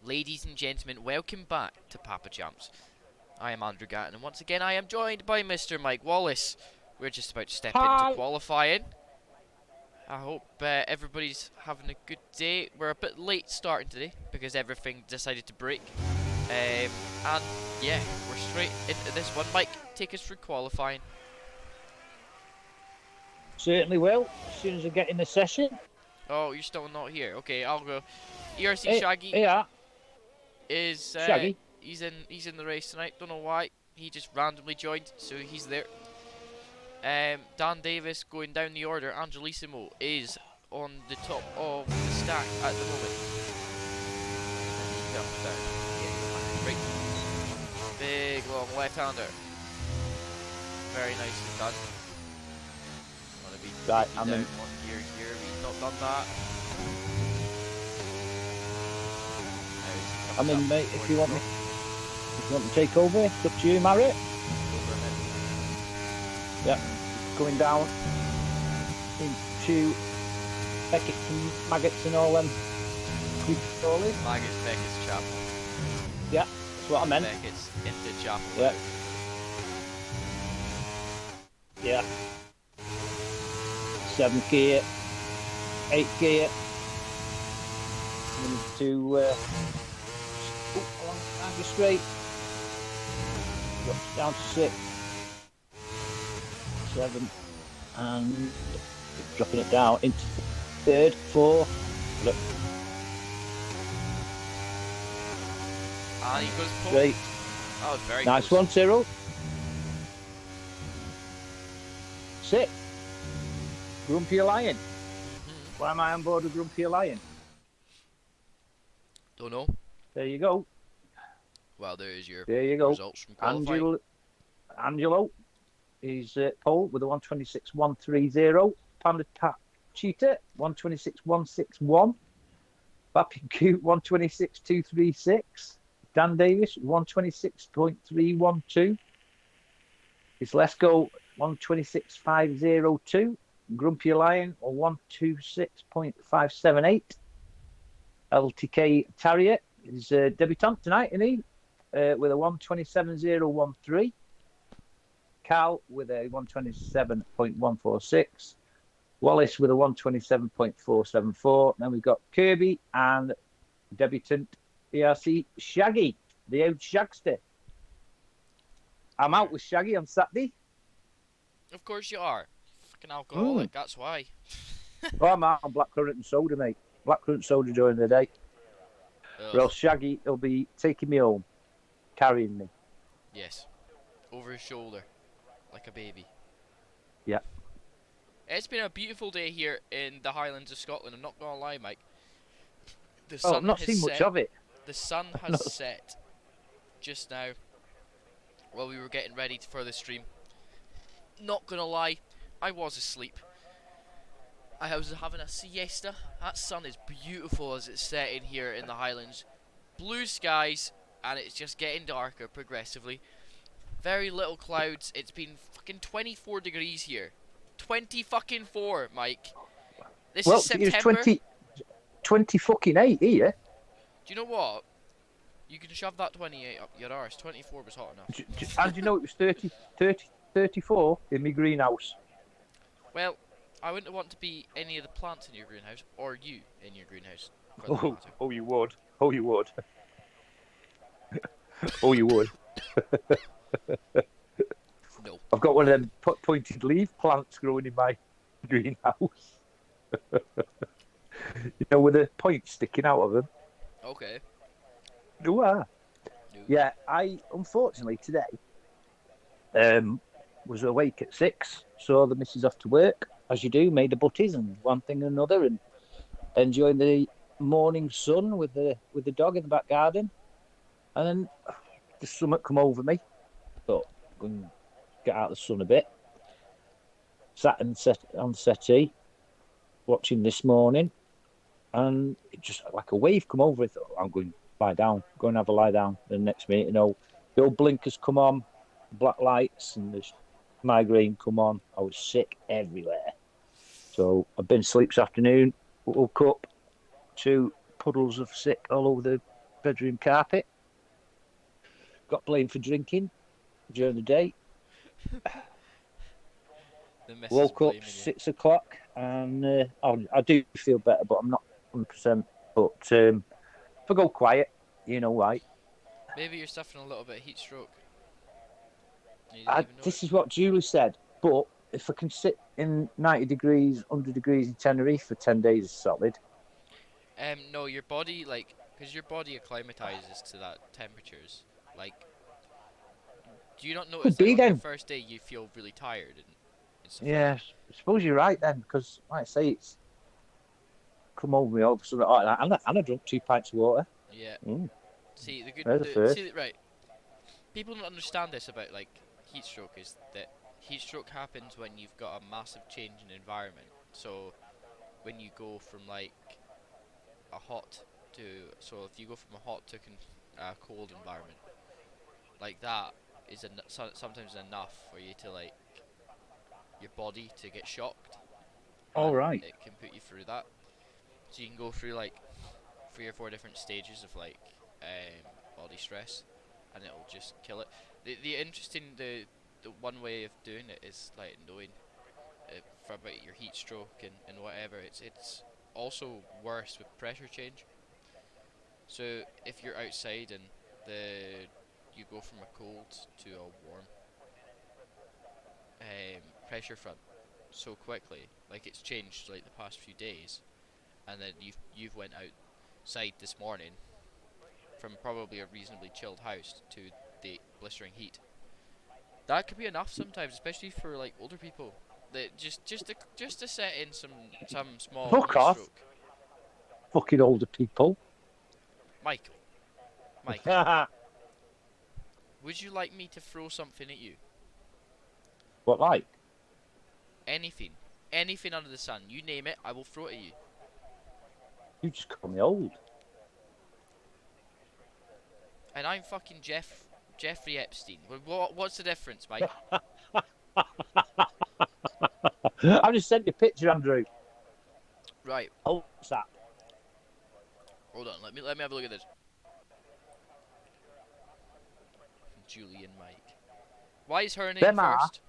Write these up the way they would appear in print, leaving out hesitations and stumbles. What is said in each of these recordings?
Ladies and gentlemen, welcome back to Papa Champs. I am Andrew Gatton, and once again I am joined by Mr. Mike Wallace. We're just about to step into Hi. qualifying. I hope everybody's having a good day. We're a bit late starting today because everything decided to break. And yeah, we're straight into this one. Mike, take us through qualifying. Certainly will, as soon as I get in the session. Oh, you're still not here. Okay, I'll go. ERC Hey, Shaggy yeah, is Shaggy. he's in the race tonight. Don't know why. He just randomly joined, so he's there. Dan Davis going down the order. Angelissimo is on the top of the stack at the moment. And he comes down. Yeah, right. Big long left-hander. Very nicely done. Want to be Right, down one gear here. He's not done that. I'm in, mate. If you want me to take over, it's up to you, Marriott. Yeah, going down into Beckett's and Maggots and all them creepy crawlies. Maggots, Beckett's, Chapel. Yeah, that's what I meant. Beckett's into Chapel. Yeah. Yeah. 7th gear, 8th gear. Into along the straight. Drops down to 6, 7, and dropping it down into 3rd, 4. Look. And he goes pull. Straight. That was very nice close. one, Cyril. 6. Grumpy Lion. Why am I on board with Grumpy Lion? Don't know. There you go. Well, there's your results from qualifying. Angelo is pole with a 126.130. Panda Cheetah 126.161. Bappy Coot 126.236. Dan Davis 126.312. It's Let's Go 126.502. Grumpy Lion 126.578. LTK Terrier is a debutant tonight, isn't he? With a 127.013. Cal with a 127.146. Wallace with a 127.474. Then we've got Kirby and debutant ERC Shaggy, the old Shagster. I'm out with Shaggy on Saturday. Of course you are. Fucking alcoholic, that's why. Oh, I'm out on blackcurrant and soda, mate. Blackcurrant soda during the day. Or else Shaggy will be taking me home, carrying me. Yes. Over his shoulder. Like a baby. Yeah. It's been a beautiful day here in the Highlands of Scotland. I'm not going to lie, Mike. I've not seen much of it. The sun has set just now while we were getting ready for the stream. Not going to lie, I was asleep. I was having a siesta. That sun is beautiful as it's setting here in the Highlands. Blue skies, and it's just getting darker progressively. Very little clouds. It's been fucking 24 degrees here. 20 fucking 4, Mike. This is September. It's 20 fucking 8 here. Do you know what? You can shove that 28 up your arse. 24 was hot enough. And you know it was 34 in my greenhouse. Well, I wouldn't want to be any of the plants in your greenhouse, or you in your greenhouse. Oh, you would. Oh, you would. Oh, you would. No. I've got one of them pointed leaf plants growing in my greenhouse. You know, with a point sticking out of them. Okay. No. Yeah, I unfortunately today was awake at 6, saw the missus off to work, as you do, made the butties and one thing and another, and enjoying the morning sun with the dog in the back garden. And then the stomach come over me. Thought, I'm going to get out of the sun a bit. Sat on the settee, watching This Morning, and it just like a wave come over. I thought, I'm going to lie down, go and have a lie down. And next minute, you know, the old blinkers come on, black lights, and the migraine come on. I was sick everywhere. So I've been asleep this afternoon, woke up, 2 puddles of sick all over the bedroom carpet. Got blamed for drinking during the day. The missus Woke up blaming you. 6 o'clock, and I do feel better, but I'm not 100%. But if I go quiet, you know why. Maybe you're suffering a little bit of heat stroke. You didn't even know it. This is what Julie said. But if I can sit in 90 degrees, 100 degrees in Tenerife for 10 days solid, No, your body, like, because your body acclimatizes to that temperatures. Like, do you not could notice, like, be on your then. first day you feel really tired and stuff like Yeah, that? I suppose you're right then, because like I say, it's come over me all of a sudden. Oh, and I drunk 2 pints of water. Yeah. Mm, See, there's a first. right. People don't understand this about, like, heat stroke is that heat stroke happens when you've got a massive change in environment. So, when you go from, like, a hot to, so if you go from a hot to a cold environment, like that is sometimes enough for you to, like, your body to get shocked, All and right. it can put you through that. So you can go through like 3 or 4 different stages of like body stress, and it'll just kill it. The one way of doing it is like knowing for about your heat stroke and whatever. It's also worse with pressure change. So if you're outside and the you go from a cold to a warm pressure front so quickly, like it's changed like the past few days, and then you've went outside this morning from probably a reasonably chilled house to the blistering heat. That could be enough sometimes, especially for like older people. That just to set in some small Fuck heat off, stroke. fucking older people. Michael, Michael, What would you like me to throw something at you? like? Anything, anything under the sun. You name it, I will throw it at you. You just call me old. And I'm fucking Jeffrey Epstein. What's the difference, Mike? I just sent you a picture, Andrew. Right, Oh, sap. hold on. Let me have a look at this. Julie and Mike. Why is her name Them are, first?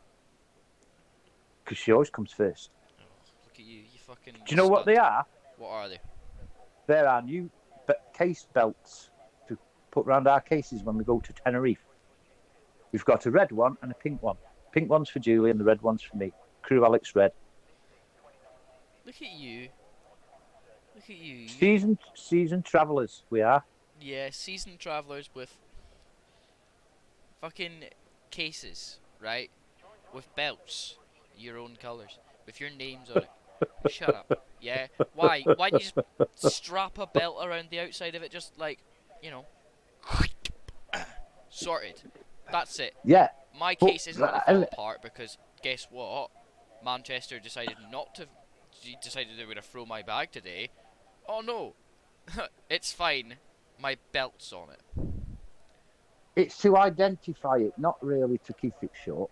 because she always comes first. Oh, look at you, you fucking Do you know what they stud. are? What are they? There are new case belts to put around our cases when we go to Tenerife. We've got a red one and a pink one. Pink one's for Julie and the red one's for me. Crew Alex Red. Look at you. Look at you. Season travellers we are. Yeah, seasoned travelers with fucking cases, right? With belts, your own colours, with your names on it. Shut up. Yeah. Why? Why don't you just strap a belt around the outside of it? Just like, you know, sorted. That's it. Yeah, My but case isn't going to fall apart because guess what? Manchester decided not to. Decided they were going to throw my bag today. Oh no, it's fine. My belt's on it. it's to identify it, not really to keep it short.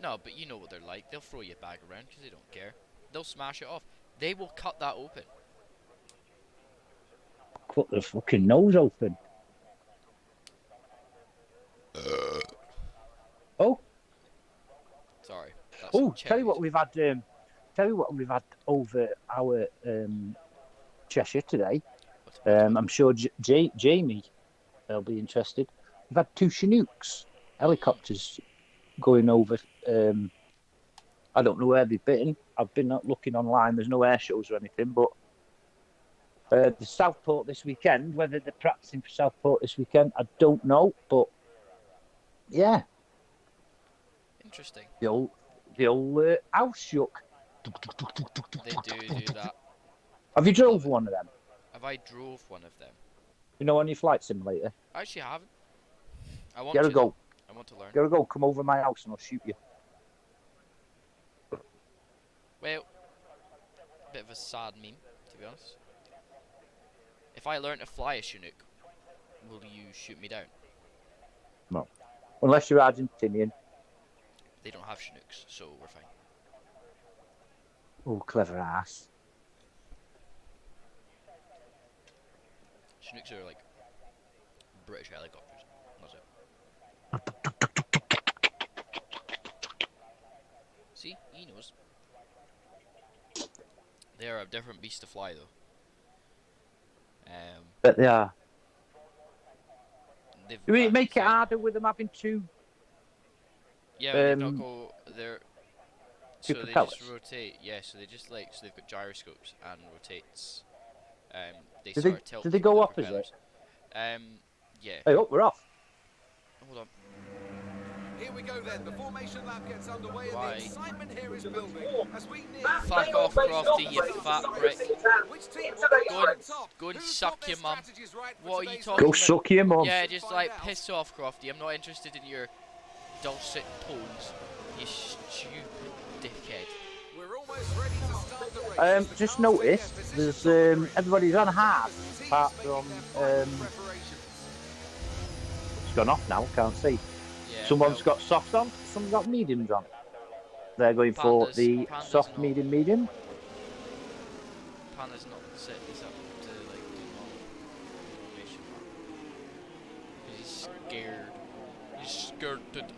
No, but you know what they're like. They'll throw your bag around because they don't care. They'll smash it off. They will cut that open. Cut the fucking nose open. Oh, Sorry, that's some oh! cherries. Tell you what we've had over our Cheshire today. What's what? I'm sure Jamie will be interested. We've had 2 Chinooks helicopters going over. Um, I don't know where they've been. I've been looking online. There's no air shows or anything, but the Southport this weekend. Whether they're practicing for Southport this weekend, I don't know. But yeah, Interesting. the old house shook. They do that. Have you Love drove it. one of them? Have I drove one of them? You know, on your flight simulator. I actually haven't. I want Gotta to though. go. I want to learn. Gotta go. Come over my house and I'll shoot you. Well, bit of a sad meme, to be honest. If I learn to fly a Chinook, will you shoot me down? No, unless you're Argentinian. They don't have Chinooks, so we're fine. Oh, clever ass. Chinooks are like British helicopters. That's it. See, he knows. They are a different beast to fly, though. But they are. They've Do we make it yeah, harder with them having two but they've not go. two So they just propellers? rotate. Yeah, so they just like so they've got gyroscopes and rotates. They Do sort of they tilt go the opposite? propellers. Um, yeah. Hey, up, we're off. Hold on. Here we go then. The formation lap gets underway and Why? the excitement here is building as we near Fuck off, Crofty, you fat prick. which team will come Go and, out top? go and Who's suck got your their mum. strategies right for What are you today's talking Go about? suck your mum. Yeah, Should just find like out. piss off, Crofty. I'm not interested in your dulcet tones. You stupid dickhead. We're almost ready to start the race. The Just cars take their noticed positions there's on the grid. everybody's on hard Teams apart making from their final preparations. it's gone off now, can't see. Yeah, Someone's well, got softs on, someone's got mediums on. They're going for the Panda's soft, not. medium. Panda's not set this up to like do normal formation map. 'Cause he's scared. He's scared that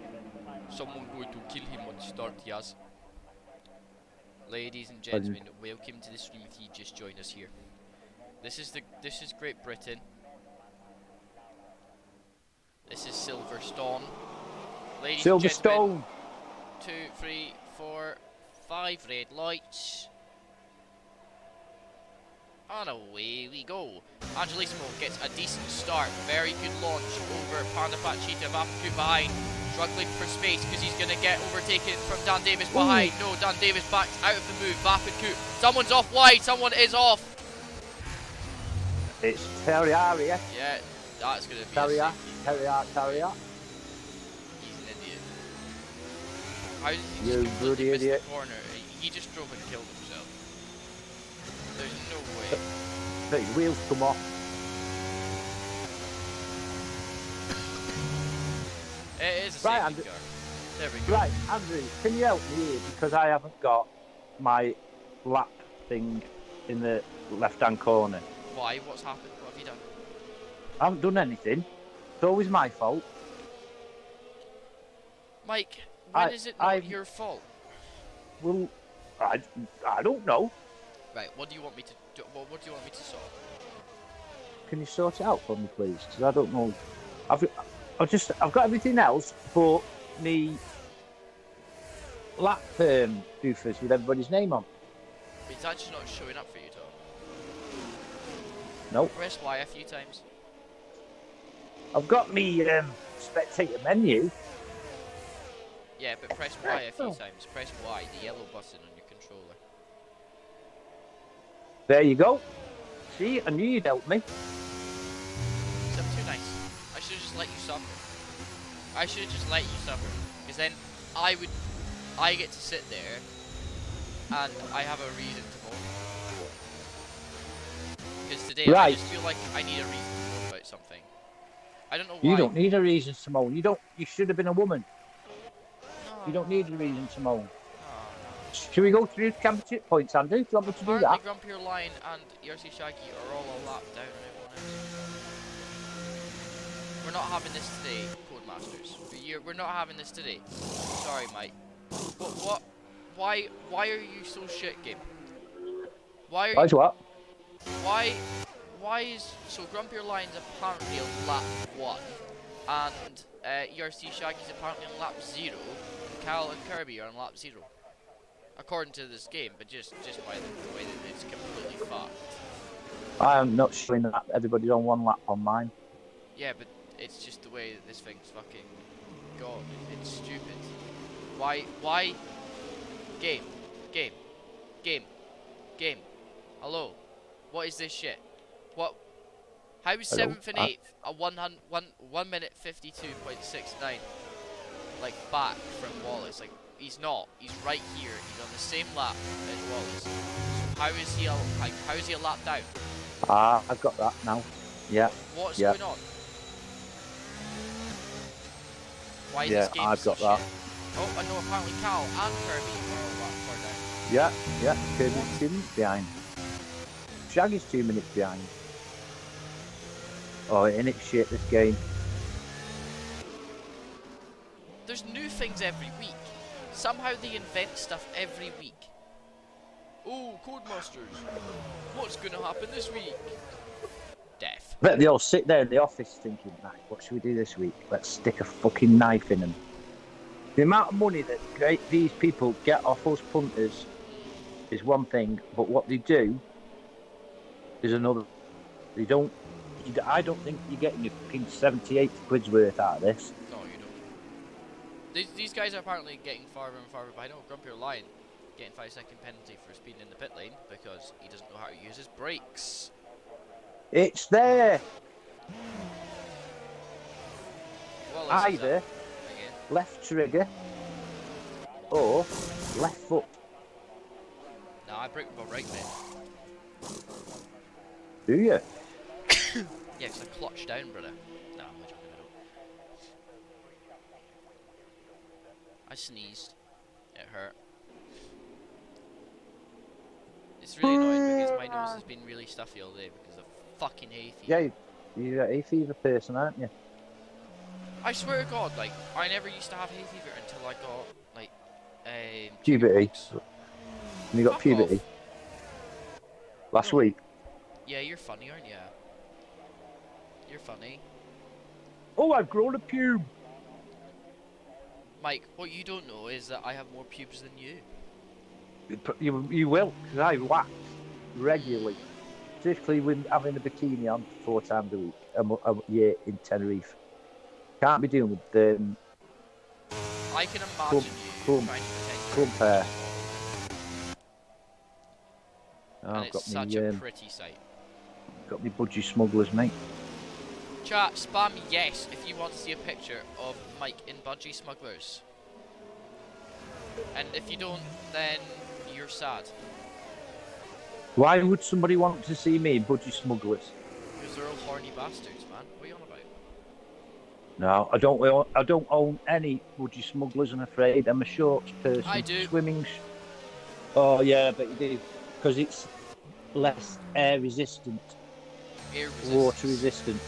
someone going to kill him on start, yes. Ladies and gentlemen, welcome to the stream if you just joined us here. This is Great Britain. This is Silverstone. Ladies and gentlemen, Silverstone. 2, 3, 4, 5 red lights. And away we go. Angelissimo gets a decent start. Very good launch over Panda Pachita. Vapu behind. Struggling for space because he's going to get overtaken from Dan Davis behind. Ooh. No, Dan Davis backs out of the move. Vapu. Someone's off wide. Someone is off. It's Terriaria. Yeah, that's going to be Terrier. a safety. Terrier. He's an idiot. How did he You just completely bloody miss idiot. the corner? He just drove and killed himself. There's no way. But his wheels come off. It is a Right, safety car. There we go. Right, Andrew, can you help me here? Because I haven't got my lap thing in the left-hand corner. Why? What's happened? What have you done? I haven't done anything. It's always my fault. Mike, when is it not I've- your fault? Well, I don't know. Right, what do you want me to do? What do you want me to solve? Can you sort it out for me, please? Because I don't know. I've got everything else, but me lap doofers with everybody's name on. It's actually not showing up for you, Tom. Nope. Press Y a few times. I've got me spectator menu. Yeah, but press Y a few times. Press Y, the yellow button on your controller. There you go. See, I knew you'd help me. I'm too nice. I should have just let you suffer. I should have just let you suffer. Because then I get to sit there and I have a reason to moan. Because today I Right. just feel like I need a reason to moan about something. I don't know why. You don't need a reason to moan. You should have been a woman. No, You don't need a reason to moan. no. Should we go through the championship points, Andrew? Do you want me to do Apparently that? Grumpy Lion and ERC Shaggy are all a lap down on everyone else. We're not having this today, Codemasters. We're not having this today. Sorry, Mike. What? Why are you so shit, game? Why are Why's you? what? Why is so Grumpy Lion's apparently on lap 1, and ERC Shaggy's apparently on lap 0, and Cal and Kirby are on lap 0. According to this game, but just by the way that it's completely fucked. I'm not showing that everybody's on one lap on mine. Yeah, but it's just the way that this thing's fucking gone. It's stupid. Why? Game. Hello. What is this shit? What? How is Hello? 7th and 8th a 1 minute 52.69? Like back from Wallace. Like he's not. He's right here. He's on the same lap as Wallace. So how is he a lap down? Ah, I've got that now. Yeah. What's Yeah. going on? Why is Yeah, this game I've so got that. shit? Oh, I know apparently Cal and Kirby are all lap far down. Yeah. Kirby's 2 minutes behind. Shaggy's 2 minutes behind. Oh, ain't it shit, this game? There's new things every week. Somehow they invent stuff every week. Oh, Codemasters. What's gonna happen this week? Death. Bet they all sit there in the office thinking, right, what should we do this week? Let's stick a fucking knife in them. The amount of money that these people get off us punters is one thing, but what they do is another. They don't. I don't think you're getting your fucking 70, 80 quid's worth out of this. No, you don't. These guys are apparently getting farther and farther behind. Oh, Grumpy Lion getting 5-second penalty for speeding in the pit lane because he doesn't know how to use his brakes. It's there. Well, Either left trigger or left foot. Nah, I brake with my right, mate. Do you? Yeah, because I clutch down, brother. Nah, I'm joking, I don't. I sneezed. It hurt. It's really annoying because my nose has been really stuffy all day because of fucking hay fever. Yeah, you're a hay fever person, aren't you? I swear to God, like, I never used to have hay fever until I got, like, puberty. And you got Fuck puberty off. last No. week. Yeah, you're funny, aren't you? You're funny. Oh, I've grown a pube. Mike, what you don't know is that I have more pubes than you. You will, because I wax regularly. Particularly when having a bikini on 4 times a week, a year in Tenerife. Can't be doing with the I can imagine Clump- you clump- trying to pretend clump you're hair. and I've it's got such me, a pretty sight. got me budgie smugglers, mate. Chat, spam yes if you want to see a picture of Mike in Budgie Smugglers. And if you don't, then you're sad. Why would somebody want to see me in budgie smugglers? Because they're all horny bastards, man. What are you on about? No, I don't own any budgie smugglers. I'm afraid. I'm a shorts person. I do. Swimming. Oh yeah, but you do because it's less air resistant, Air water resistant.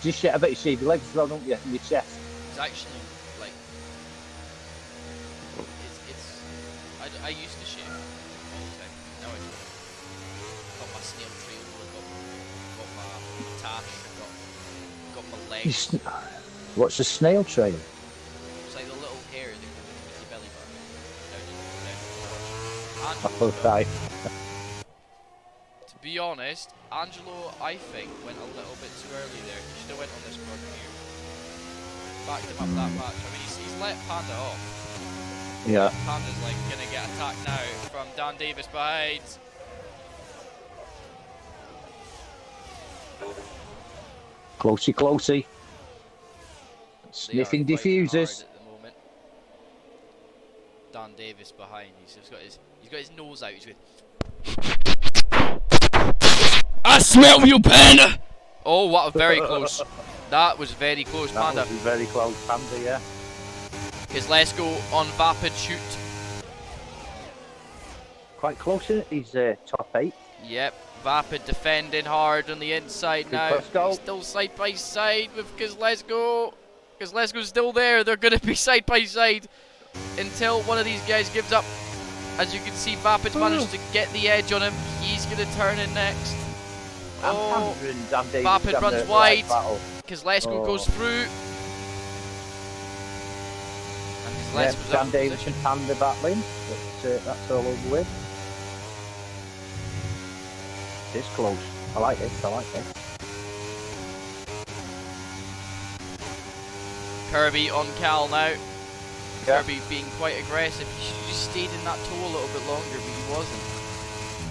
Just shit. I bet you shave your legs as well, don't you? And your chest. It's actually like I used to shave all the time. Now I don't. Got my snail trail, got my tash, got my legs. What's a snail trail? It's like the little hair that goes with your belly button. Oh, right. To be honest, Angelo, I think, went a little bit too early there. He should have went on this corner here. Backed him up that patch. I mean, he's let Panda off. Yeah. Panda's like gonna get attacked now from Dan Davis behind. Closey, closey. Sniffing They are fighting diffusers. hard at the moment. Dan Davis behind. He's got his nose out. He's going. I smell you, Panda. Oh, what a very close. That was very close, Panda. That was very close, Panda. Yeah. Because let's go on Vapid shoot. Quite close in it. He's top 8. Yep, Vapid defending hard on the inside now. Let's go. Still side by side with Gazlesco. Gazlesco's still there. They're going to be side by side until one of these guys gives up. As you can see, Vapid's managed to get the edge on him. He's going to turn in next. Oh, Vapid runs wide. Gazlesco goes through. And Gazlesco's Dan up Davis position. and Panda battling. That's all over with. It's close. I like this. Kirby on Cal now. Yeah. Kirby being quite aggressive. He should have just stayed in that toe a little bit longer, but he wasn't.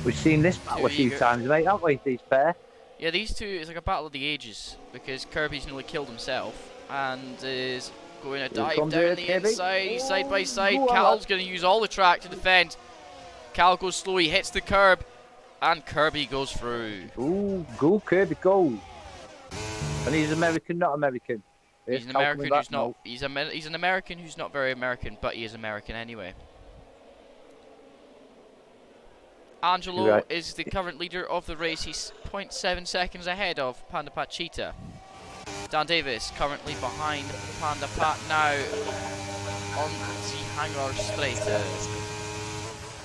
We've seen this battle a few times, mate, haven't we? These pair. Yeah, these two, it's like a battle of the ages, because Kirby's nearly killed himself, and is going to dive down the inside. He's side by side. Cal's going to use all the track to defend. Cal goes slow, he hits the curb, and Kirby goes through. Ooh, go Kirby, go. And he's American, not American. He's an American who's not. He's an American who's not very American, but he is American anyway. Angelo is the current leader of the race. He's 0.7 seconds ahead of Panda Pachita. Dan Davis currently behind Panda Pat now on the Hangar Straiter.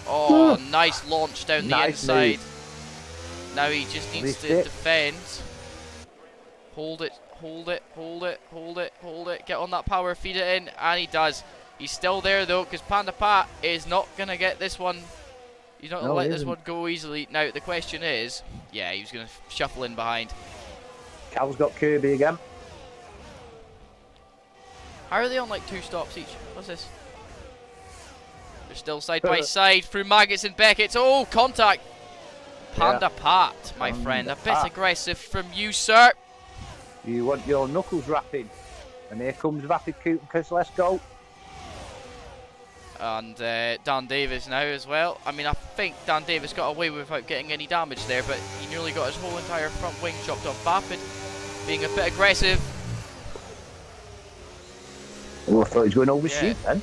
Oh, nice launch down the Nice inside. move. Now he just needs Released to it. defend. Hold it, hold it, hold it, hold it, hold it. Get on that power, feed it in, and he does. He's still there though, because Panda Pat is not gonna get this one. He's not gonna No, let he this isn't. one go easily. Now the question is, yeah, he was gonna shuffle in behind. Cal's got Kirby again. How are they on like 2 stops each? What's this? They're still side by side through Maggots and Beckett's. Oh, contact! Panda Pat, my friend, a bit Pat. aggressive from you, sir. You want your knuckles wrapping. And here comes Vapid Coot and Chris. Let's go. And Dan Davis now as well. I mean, I think Dan Davis got away without getting any damage there, but he nearly got his whole entire front wing chopped off. Vapid being a bit aggressive. Oh, I thought he was going over Yeah. sheep then.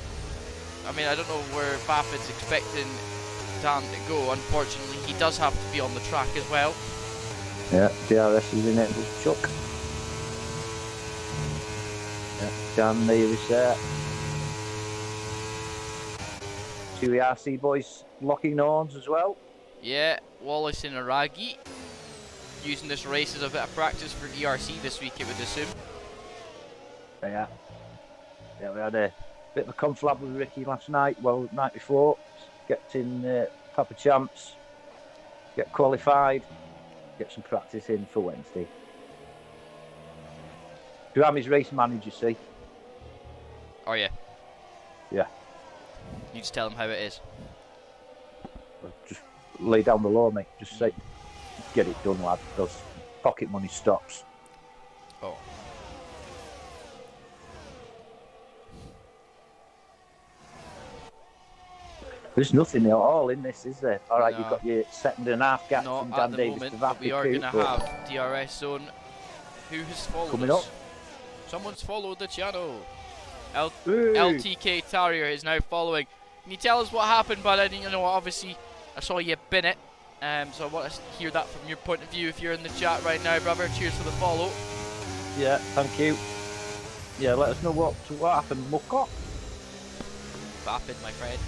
I mean, I don't know where Vapid's expecting Dan to go. Unfortunately, he does have to be on the track as well. Yeah, DRS is in it with Chuck. Yeah, Dan Davis there. 2 ERC boys locking horns as well. Yeah, Wallace and Aragi using this race as a bit of practice for DRC this week, it would assume. Yeah. Yeah, we had a bit of a conflab with Ricky last night. Well, the night before. Get in Papa Champs. Get qualified. Get some practice in for Wednesday. Durami's race manager, see? Oh yeah. Yeah. You just tell him how it is. Just lay down the law, mate. Just say, get it done, lad. Those pocket money stops. Oh. There's nothing at all in this, is there? All right, No. you've got your 2.5 gaps Not from at Dan the Davis moment, to but we are Vapid going to Coot, have DRS Zone. Who has followed Coming us? up. Someone's followed the channel. Hey. LTK Terrier is now following. Can you tell us what happened? But you know, obviously, I saw you bin it. So I want to hear that from your point of view if you're in the chat right now, brother. Cheers for the follow. Yeah, thank you. Yeah, let us know what happened, Mucko. Vapid, my friend.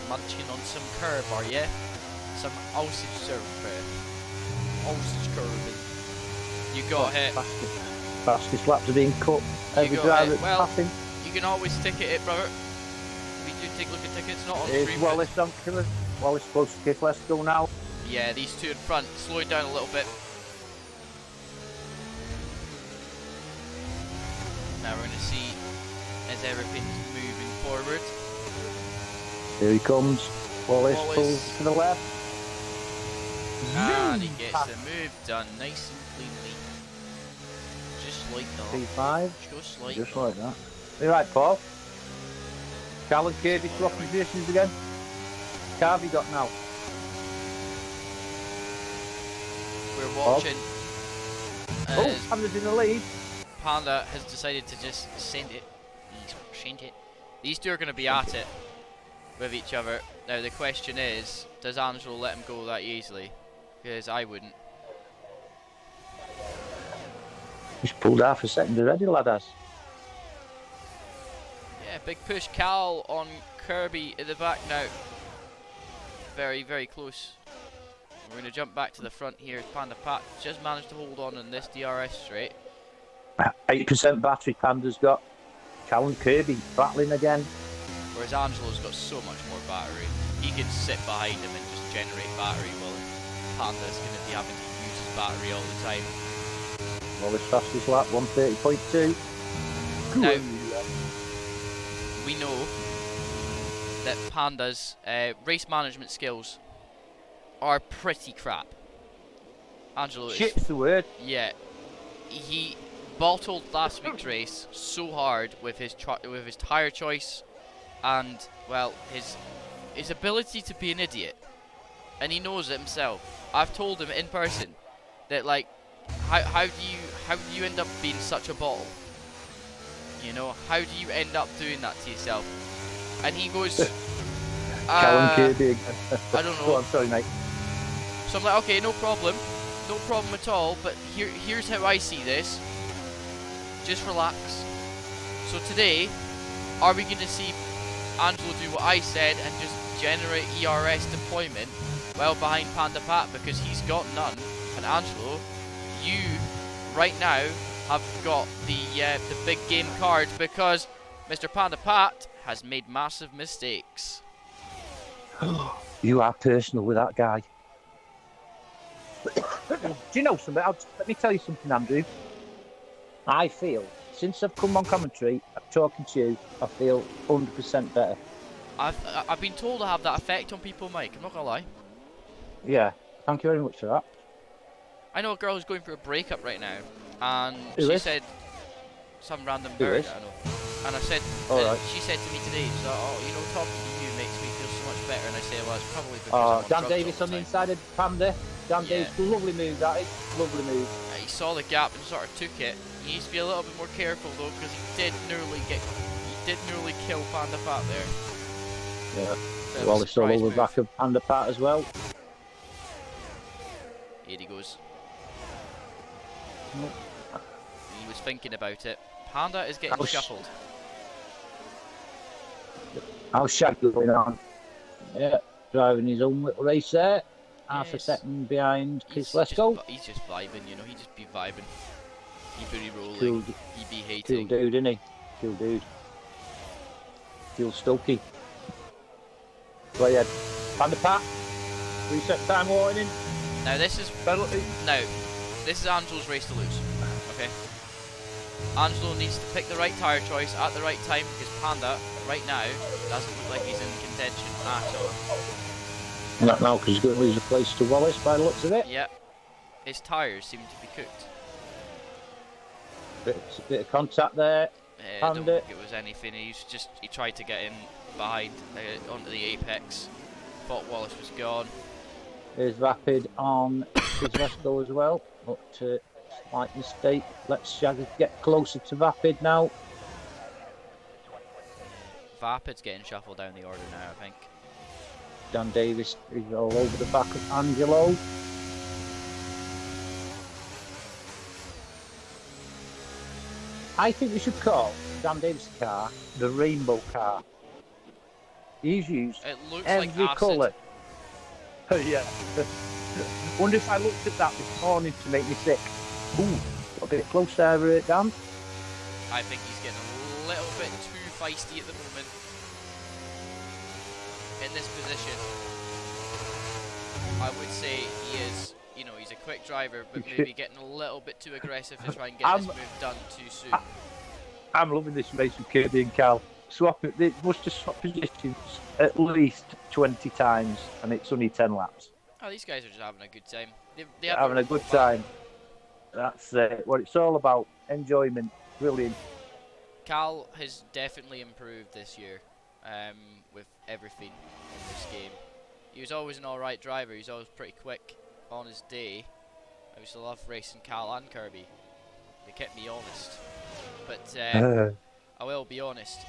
Munching on some curb, are you? Some sausage serve. Sausage curb. You got hit. Fastest laps are being cut. Every got driver it. Well, passing. You can always ticket it, brother. We do take a look at tickets, not on Is stream. Wallace on killer? Wallace supposed to kick. Let's go now. Yeah, these two in front. Slow it down a little bit. Now we're going to see as everything's moving forward. Here he comes. Wallace Wallace. pulls to the left. And he gets the move done nice and cleanly. Just like that. P5. Just like Just that. like that. You right, Paul? Cal and Kirby swapping positions again. Car have you got now? We're watching Oh, as Panda's in the lead. Panda has decided to just send it. Send it. These two are going to be at it with each other. Now the question is, does Angelo let him go that easily? Because I wouldn't. He's pulled half a second already, lad has. Yeah, big push. Cal on Kirby in the back now. Very, very close. We're going to jump back to the front here. Panda Pat just managed to hold on in this DRS straight. 8% battery Panda's got. Cal and Kirby battling again. Whereas Angelo's got so much more battery. He can sit behind him and just generate battery while Panda's going to be having to use his battery all the time. Wallace fastest lap, 130.2. Now, we know that Panda's race management skills are pretty crap. Angelo is, Shit's the word. yeah, he bottled last week's race so hard with his tyre choice and, well, his ability to be an idiot, and he knows it himself. I've told him in person that, like, how do you end up being such a bottle? You know, how do you end up doing that to yourself? And he goes, Cal and Kirby again. I don't know. Go on, sorry, mate. So I'm like, okay, no problem at all. But here's how I see this. just relax. So today, are we going to see Angelo do what I said and just generate ERS deployment well behind Panda Pat, because he's got none? And Angelo, you right now have got the big game card, because Mr. Panda Pat has made massive mistakes. You are personal with that guy. Do you know something? Let me tell you something, Andrew. I feel, since I've come on commentary, I'm talking to you, I feel 100% better. I've been told I have that effect on people, Mike. I'm not gonna lie. Yeah, thank you very much for that. I know a girl who's going through a breakup right now, and Who she is? said some random Who bird. is? I know. And I said, All right. she said to me today, she's like, oh, you know, talking to you makes me feel so much better. And I say, well, it's probably because I'm on Dan drugs Davis all on the the time. inside of Panda. Dan Yeah. Davis, lovely move, that is. Lovely move. He saw the gap and sort of took it. He needs to be a little bit more careful though, because he did nearly kill Panda Pat there. Yeah. Bit of a Well, it's all surprise over move. back of Panda Pat as well. Here he goes. Nope. He was thinking about it. Panda is getting shuffled. How's Shaggy going on? Yeah, driving his own little race there. Half a Yes. second behind He's Kislesko. he's just vibing, you know. He just be vibing. He be rolling. Cool, He be cool hating. dude, isn't he? Cool dude. Cool Stokey. Go ahead. Panda Pat. Reset time warning. Now this is Penalty. this is Angelo's race to lose. Okay. Angelo needs to pick the right tyre choice at the right time, because Panda right now doesn't look like he's in contention at all. Not now, because he's going to lose a place to Wallace by the looks of it. Yep. His tyres seem to be cooked. Bit of contact there. I don't Panda. think it was anything. He tried to get in behind onto the apex. Thought Wallace was gone. There's Rapid on Kislesko as well. But slight mistake. Let's Shaggy get closer to Rapid now. Vapid's getting shuffled down the order now, I think. Dan Davis is all over the back of Angelo. I think we should call Dan Davis' car the rainbow car. He's used It looks every like acid. colour. Yeah. Wonder if I looked at that this morning to make me sick. Ooh, a bit close there, Dan. I think he's getting a little bit too feisty at the moment in this position. I would say he is, you know, he's a quick driver, but maybe getting a little bit too aggressive to try and get this move done too soon. I'm loving this race with Kirby and Cal. They must have swapped positions at least 20 times, and it's only 10 laps. Oh, these guys are just having a good time. They're having a good time. That's what it's all about. Enjoyment. Brilliant. Cal has definitely improved this year with everything in this game. He was always an alright driver. He's always pretty quick on his day. I used to love racing Cal and Kirby. They kept me honest. But I will be honest.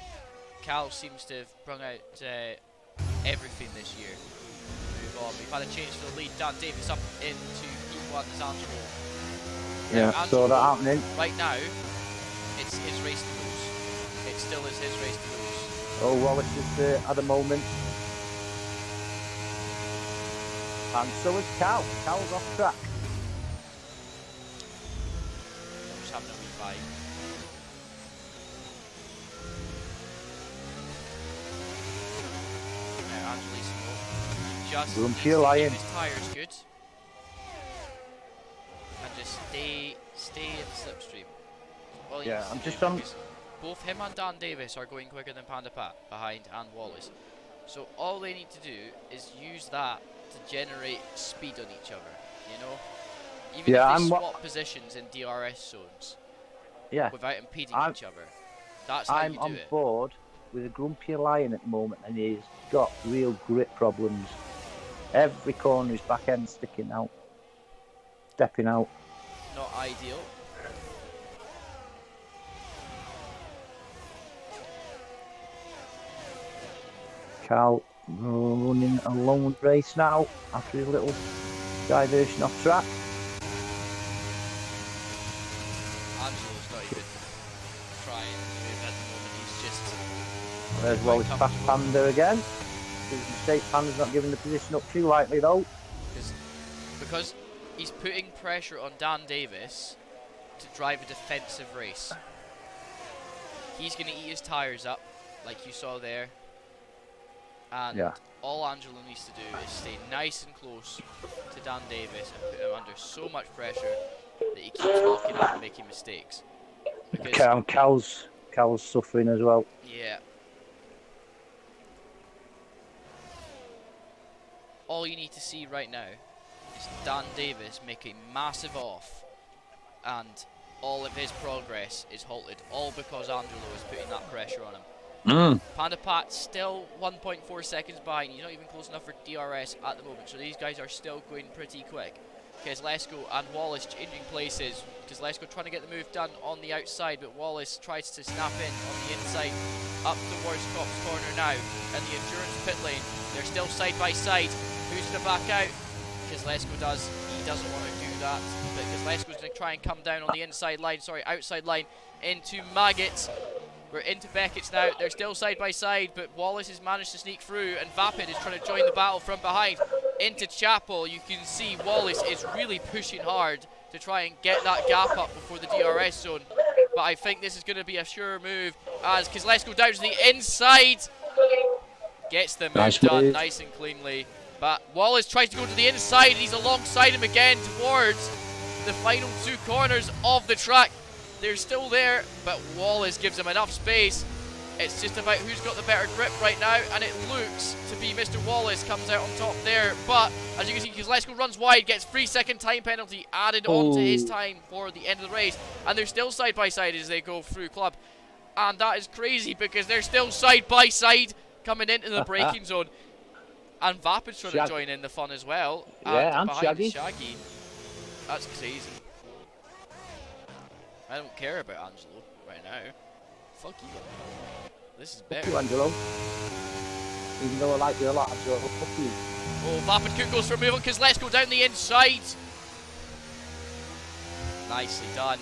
Cal seems to have brung out everything this year. Move on. We've had a change to the lead. Dan Davis up into P1 as Angelo. Yeah, saw that happening. Right now, it's his race to lose. It still is his race to lose. Oh, Wallace is at the moment. And so is Cal. Cal's off track. I'm just having a wee vibe. Now, Angelissimo just Room needs for your to lion. keep his tyres good. And just stay in slipstream. Well, Yeah, I'm just on. Both him and Dan Davis are going quicker than Panda Pat behind and Wallace. So all they need to do is use that to generate speed on each other, you know? Even if they swap positions in DRS zones without impeding each other. That's how you do it. I'm on board with a grumpy lion at the moment, and he's got real grip problems. Every corner his back end sticking out. Stepping out. Not ideal. Cal running a lone race now after a little diversion off track. Angelo's not even There's Quite Wallace past comfortable. Panda again. His mistake, Panda's not giving the position up too lightly though. Because he's putting pressure on Dan Davis to drive a defensive race. He's going to eat his tyres up, like you saw there. And Yeah. all Angelo needs to do is stay nice and close to Dan Davis and put him under so much pressure that he keeps locking up and making mistakes. Because, Cal's suffering as well. yeah. All you need to see right now is Dan Davis make a massive off, and all of his progress is halted, all because Angelo is putting that pressure on him. Panda Pat still 1.4 seconds behind. He's not even close enough for DRS at the moment, so these guys are still going pretty quick. Because Lesko and Wallace changing places, because Lesko trying to get the move done on the outside, but Wallace tries to snap in on the inside, up towards Cops Corner now, and the Endurance pit lane. They're still side by side. Who's going to back out? Because Lesko does. He doesn't want to do that, but because Lesko's going to try and come down on the inside line, outside line, into Maggots. We're into Beckett's now. They're still side by side, but Wallace has managed to sneak through, and Vapid is trying to join the battle from behind. Into Chapel, you can see Wallace is really pushing hard to try and get that gap up before the DRS zone. But I think this is going to be a sure move, as Kozlesko down to the inside. Gets the move done nice and cleanly. But Wallace tries to go to the inside, and he's alongside him again towards the final two corners of the track. They're still there, but Wallace gives him enough space. It's just about who's got the better grip right now, and it looks to be Mr. Wallace comes out on top there. But as you can see, Kozlesko runs wide, gets 3-second time penalty added onto his time for the end of the race, and they're still side by side as they go through club. And that is crazy because they're still side by side coming into the braking zone. And Vapid's trying to join in the fun as well. Yeah, and behind Shaggy. That's crazy. I don't care about Angelo right now. Fuck you. This is better. Fuck you, Angelo. Even though I like you a lot, Angelo, fuck you. Oh, Vapid Cook goes for a move on because let's go down the inside. Nicely done.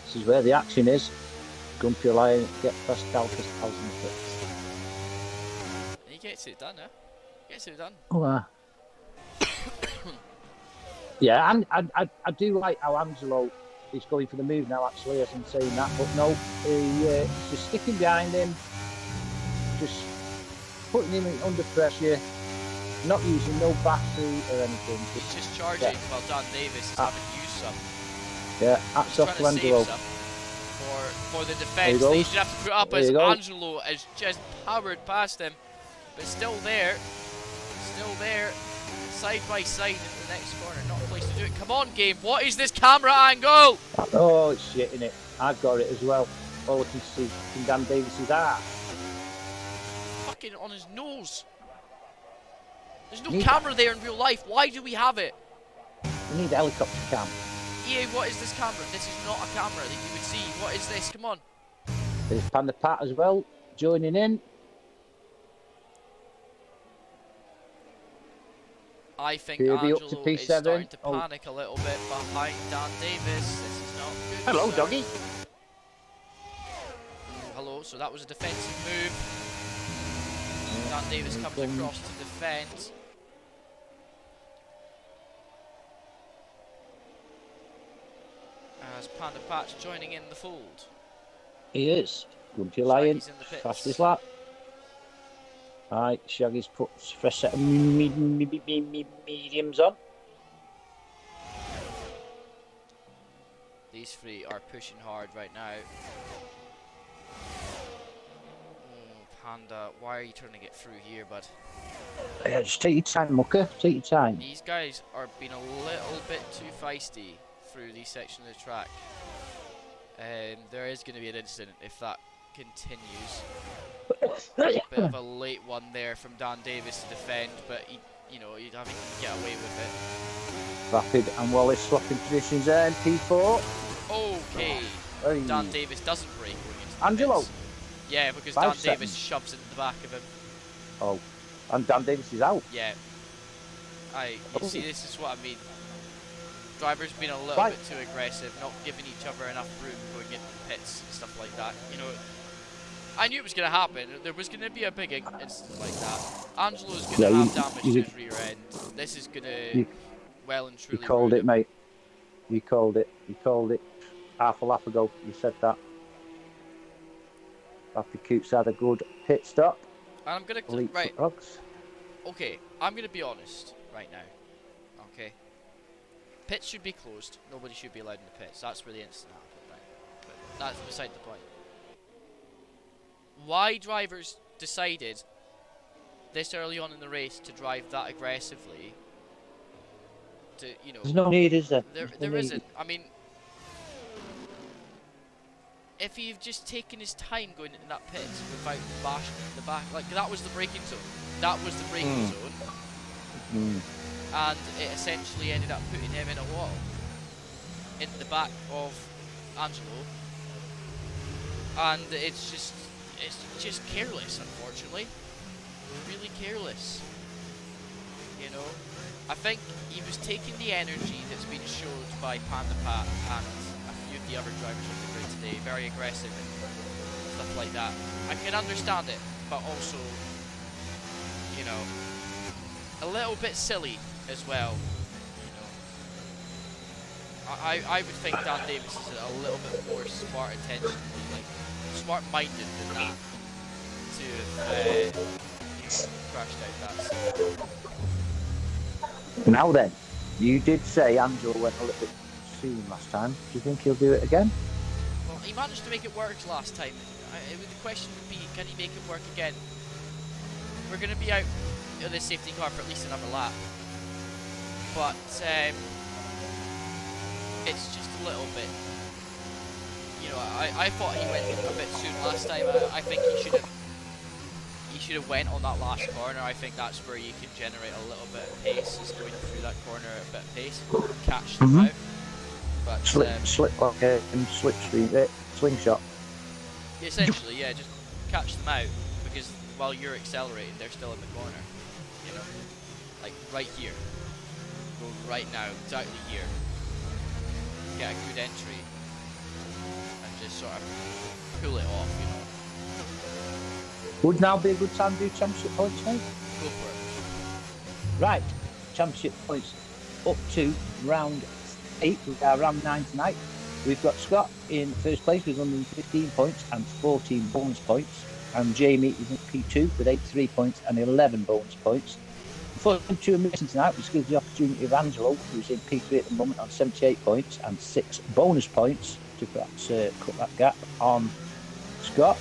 This is where the action is. Grumpy Lion, get past Calcus 1006. He gets it done, huh? Gets it done. Oh, yeah, and I do like how Angelo is going for the move now, actually, as I'm saying that. But no, he's just sticking behind him, just putting him under pressure, not using no battery or anything. Just charging while Dan Davis is having used some. Yeah, hats off to Angelo. For the defence that he's going to have to put up as Angelo has just powered past him. But still there, side by side in the next corner, not a place to do it. Come on, game, what is this camera angle? Oh, it's shit, innit? I've got it as well. All I can see from Dan Davis's ass. Fucking on his nose. There's no camera there in real life. Why do we have it? We need a helicopter cam. EA, what is this camera? This is not a camera that you would see. What is this? Come on. There's Panda Pat as well, joining in. I think Angelo up to P7. is starting to panic a little bit behind Dan Davis. This is not good. Hello, doggy. Hello, so that was a defensive move. Dan Davis comes across to defend. As Panda Pat's joining in the fold. He is. Grumpy Lion, fastest lap. Right, Shaggy's put fresh set of mediums on. These three are pushing hard right now. Panda, why are you trying to get through here, bud? Yeah, just take your time, mucker. Take your time. These guys are being a little bit too feisty through these sections of the track. There is going to be an incident if that continues. Bit of a late one there from Dan Davis to defend, but he, you know, he'd have to get away with it. Rapid and Wallace swapping positions there in P4. Okay. Hey. Dan Davis doesn't break going into Angelo. defense. Yeah, because 5 Dan seconds. Davis shoves it in the back of him. Oh, and Dan Davis is out. Yeah. You see, this is what I mean. Drivers being a little bit too aggressive, not giving each other enough room going into the pits and stuff like that. You know, I knew it was going to happen. There was going to be a big incident like that. Angelo's going to Yeah, have damage to his rear end. This is going to you, well and you truly called ruin it, him. mate. You called it. You called it half a lap ago. You said that. After Coots had a good pit stop. And I'm going to... Leaps Right. frogs. Okay. I'm going to be honest right now. Okay. Pits should be closed. Nobody should be allowed in the pits. That's where the incident happened, right? But that's beside the point. Why drivers decided this early on in the race to drive that aggressively, to, you know, There's no need, is there? there There's no there need. isn't. I mean, if he'd just taken his time going into that pit without bashing the back, like that was the braking zone. That was the braking zone, and it essentially ended up putting him in a wall, into the back of Angelo, and it's just careless, unfortunately. Really careless. You know, I think he was taking the energy that's been showed by Panda Pat and a few of the other drivers on the grid today, very aggressive and stuff like that. I can understand it, but also, you know, a little bit silly as well. You know, I would think Dan Davis is a little bit more smart intentionally, like smart-minded than that to crashed out that scene. Now then, you did say Angelo went a little bit soon last time. Do you think he'll do it again? Well, he managed to make it work last time. The question would be, can he make it work again? We're going to be out of this safety car for at least another lap. But it's just a little bit... You know, I thought he went a bit soon last time. I think he should have went on that last corner. I think that's where you can generate a little bit of pace, is going through that corner at a bit of pace, catch them out. But slingshot. Essentially, yeah, just catch them out, because while you're accelerating, they're still in the corner. You know, like right here. Go right now, exactly here. Get a good entry, and just sort of pull it off. You know. Would now be a good time to do championship points, mate? Go for it. Right, championship points up to round 8. We are round 9 tonight. We've got Scott in first place with 115 points and 14 bonus points. And Jamie is in P2 with 83 points and 11 bonus points. For 2 missing tonight, which gives the opportunity of Angelo, who's in P3 at the moment on 78 points and 6 bonus points to perhaps cut that gap on Scott.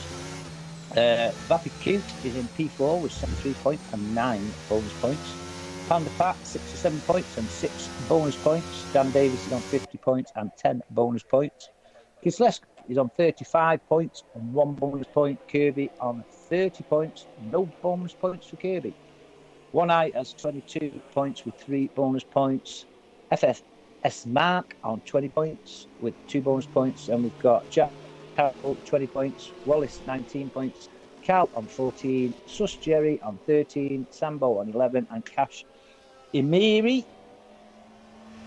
Vappy Cute is in P4 with 73 points and 9 bonus points. Panda Pat, 67 points and 6 bonus points. Dan Davis is on 50 points and 10 bonus points. Kislesk is on 35 points and 1 bonus point. Kirby on 30 points, no bonus points for Kirby. One Eye has 22 points with 3 bonus points. FFS Mark on 20 points with 2 bonus points. And we've got Jack Carroll, 20 points. Wallace, 19 points. Cal on 14. Sus Jerry on 13. Sambo on 11. And Cash Emiri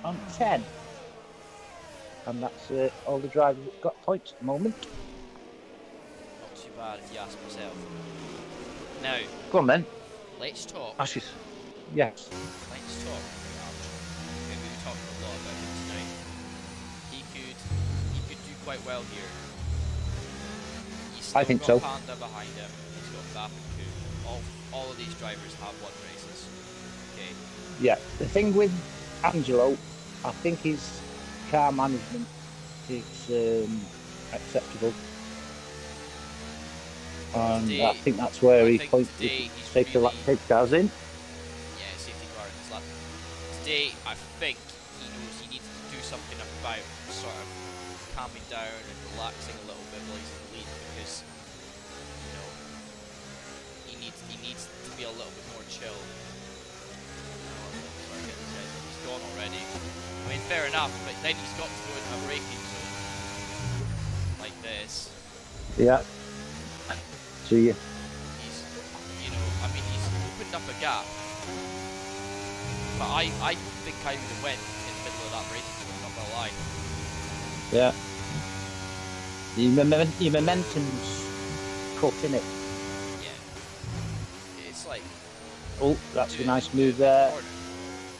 on 10. And that's all the drivers that got points at the moment. Not too bad if you ask myself. Now, go on then. Let's talk. Ashes. Yes. Let's talk. Okay, we were talking a lot about him tonight. He could do quite well here. He's still I think got so. Panda behind him. He's got Bap and Coop. All of these drivers have won races. Okay. Yeah. The thing with Angelo, I think his car management is acceptable. And today, I think that's where he points safety cars in. Yeah, safety car in his lap. Today, I think he knows he needs to do something about sort of calming down and relaxing a little bit while he's in the lead, because you know he needs to be a little bit more chill. He's gone already. I mean, fair enough, but then he's got to go into a braking zone like this. Yeah. So yeah. He's, you know, I mean, he's opened up a gap. But I think I would have went in the middle of that braking zone, not gonna lie. Yeah. Your momentum's cut, innit? Yeah. It's like Oh, that's do a it nice in move the there corner.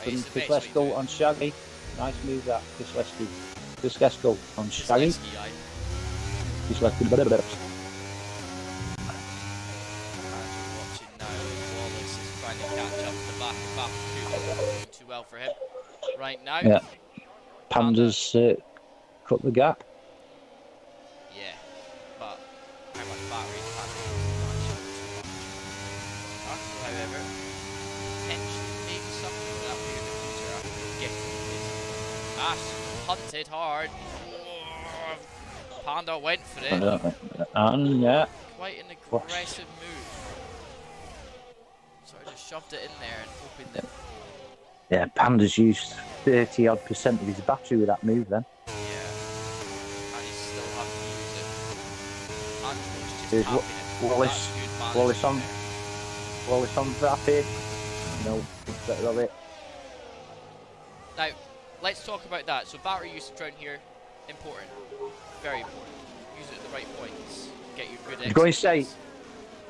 from It's the best way to do Kislesco it. on Shaggy. Nice move that, Kislesco on Shaggy. Kislewski, aye. Kislesco. As we're watching now, Wallace is trying to catch up to the back of Baku. Not going too well for him right now. Yeah. Panda. Panda's cut the gap. Yeah, but how much battery is Panda using? Not sure too much. However, potentially maybe something that way in the future after getting it. Ash hunted hard. Panda went for it. And yeah. Quite an Gosh. aggressive move. Sort of just shoved it in there and hoping that. Yeah, Panda's used 30-odd% of his battery with that move then. Yeah. And he's still having to use it. Angelo's just Here's tapping it. Wallace. That's good Wallace management on. there. Wallace on rapid. No, it's better of it. Now, let's talk about that. So battery usage around here, important. Very important. Use it at the right points. Get your good I was going to say, executions.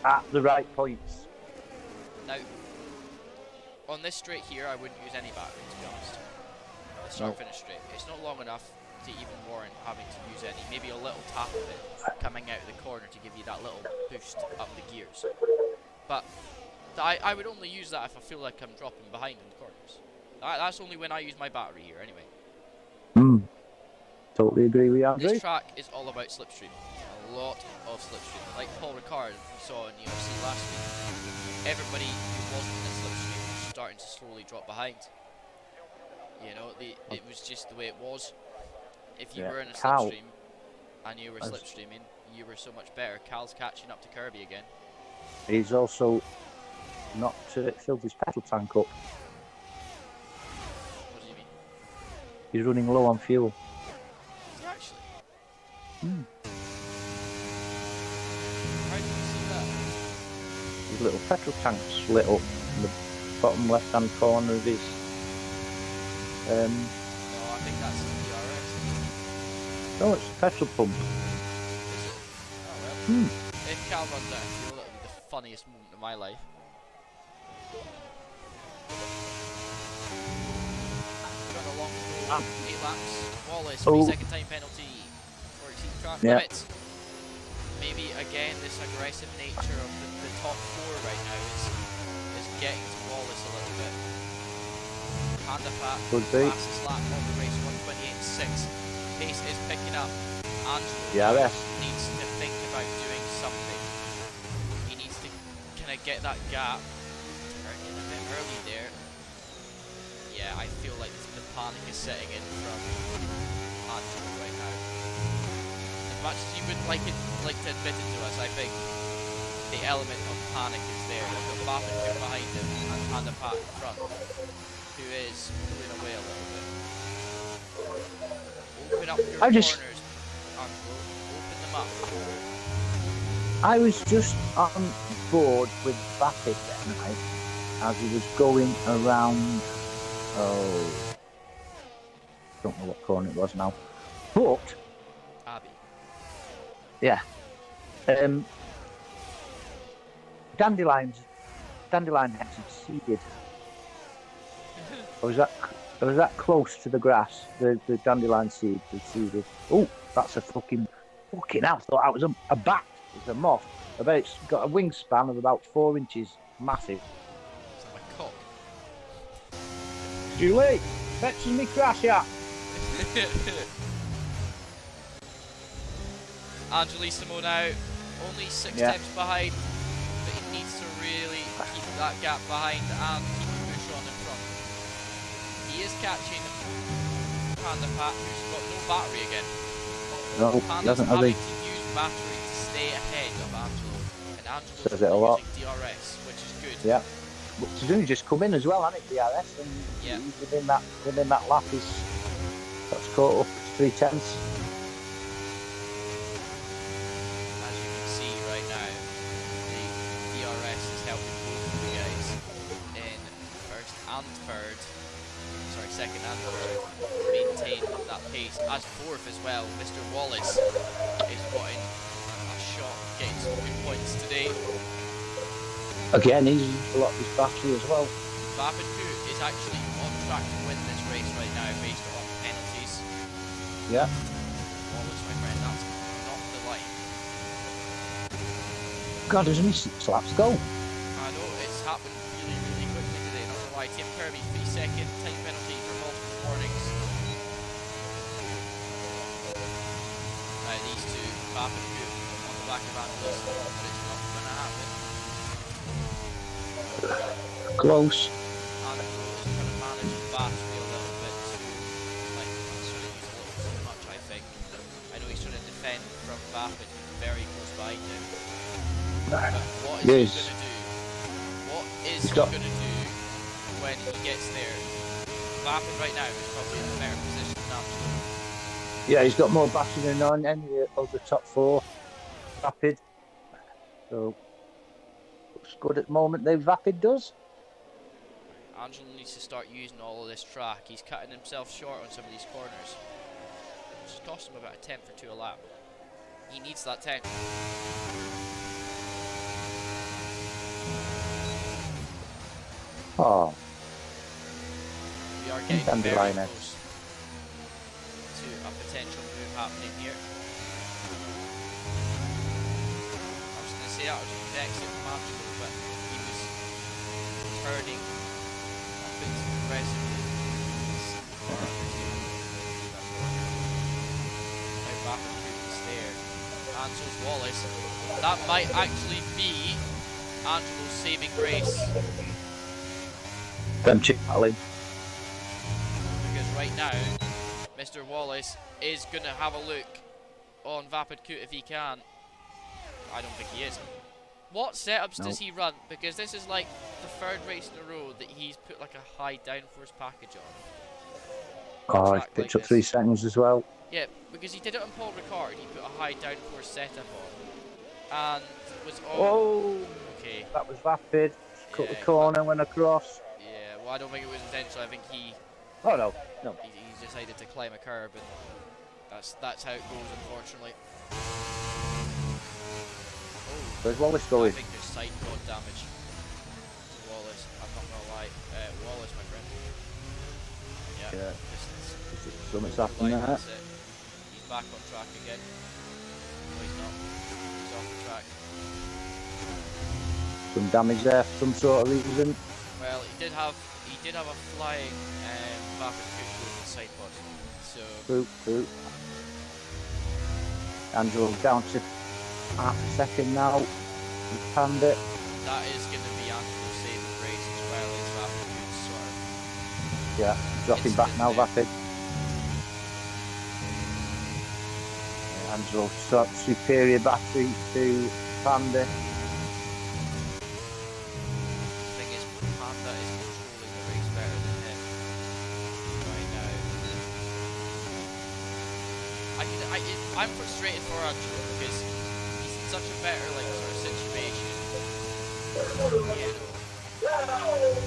at the right points. Now, on this straight here, I wouldn't use any battery, to be honest. The start finish straight. It's not long enough to even warrant having to use any. Maybe a little tap of it coming out of the corner to give you that little boost up the gears. But I would only use that if I feel like I'm dropping behind in the corners. That's only when I use my battery here, anyway. Totally agree with you, Andrew. This track is all about slipstream. A lot of slipstream. Like Paul Ricard saw in UFC last week, everybody who wasn't in a slipstream was starting to slowly drop behind. You know, it was just the way it was. If you were in a slipstream and you were slipstreaming, you were so much better. Cal's catching up to Kirby again. He's also not filled his petrol tank up. What do you mean? He's running low on fuel. Is he actually? How did you see that? His little petrol tank's lit up in the bottom left-hand corner of his. No, I think that's the DRS. No, it's a petrol pump. Is it? Oh well. If Cal runs out of fuel, that'll be the funniest moment of my life. Got a long 8 laps. Wallace, 3-second time penalty for exceeding track limits. Maybe again this aggressive nature of the top 4 right now is getting to Wallace a little bit. Panda Pat, fastest lap of the race, 1:28.6. Pace is picking up. Angelo needs to think about doing something. He needs to kind of get that gap. Turning a bit early there. Yeah, I feel like the panic is setting in from Angelo right now. As much as you would like to admit it to us, I think the element of panic is there. You've got Bappin behind him and Panda Pat in front, who is pulling away a little bit. Open up your corners, Angelo. Open them up. I was just on board with Bappin then, as he was going around. Don't know what corner it was now, but Abby. Yeah. Dandelion had succeeded. I was that close to the grass. The dandelion seed succeeded. Oh, that's a fucking hell! I thought that was a bat. It's a moth. I bet it's got a wingspan of about 4 inches. Massive. It's like a cock. Julie, fetching me crash out. Angelissimo now, only 6 tenths behind, but he needs to really keep that gap behind and keep the push on in front. He is catching Panda Pat, who's got no battery again. No, Panda's having to use battery to stay ahead of Angelo, and Angelo's using DRS, which is good. Yeah, but he's only just come in as well, hasn't it, DRS? And within that lap, that's caught up to 3 tenths. As you can see right now, the DRS is helping both of the guys in second and third, maintain that pace. As fourth as well, Mr. Wallace is wanting a shot, getting something points today. Again, he's used a lot of his battery as well. Vapid is actually on track to win this race right now based on penalties. Yeah. Wallace, my friend, that's not the line. God, doesn't he slaps go? I know, it's happened really, really quickly today, not gonna lie. Tim Kirby, 3-second time penalty for multiple warnings. These two, Vapid on the back of Angelos, but it's not gonna happen. Close. Angelo is trying to manage his battery a little bit too, like, he's trying to use a little too much, I think. I know he's trying to defend from Vapid, who's very close behind him. But what is he going to do? What is he going to do when he gets there? Vapid right now is probably in a better position than Angelo. Yeah, he's got more battery than any of the top four. Vapid. So, looks good at the moment, though, Vapid does. Angelo needs to start using all of this track. He's cutting himself short on some of these corners. It's cost him about a tenth or two a lap. He needs that 10. Oh. We are getting very close to a potential move happening here. I was going to say that was an exit from Angelo, but he was turning a bit aggressively. Now Vapid is there. Angelo's Wallace. That might actually be Angelo's saving grace. Them chip battling. Because right now, Mr. Wallace is going to have a look on Vapid if he can. I don't think he is. What setups does he run? Because this is like the third race in a row that he's put like a high downforce package on. Oh, he's picked up 3 seconds as well. Yeah, because he did it on Paul Ricard. He put a high downforce setup on. And was okay. That was Vapid. Cut the corner, went across. Yeah, well, I don't think it was intentional. I think he... Oh, no. He decided to climb a curb, and that's how it goes, unfortunately. Where's Wallace going? I think there's side pod damage to Wallace. I'm not gonna lie. Wallace, my friend. Yeah. Something's happened there. He's back on track again. No, he's not. He's off the track. Some damage there for some sort of reason. Well, he did have a flying Vapid with the side pod. So. True. Angelo down to half a second now. He's panned it. That is going to be Angelo's saving grace as well as Vapid sort of. Yeah, dropping back now, Vapid. Angelo superior battery to Panda. The thing is, Panda is controlling the race better than him right now. I'm frustrated for Angelo because he's in such a better sort of situation,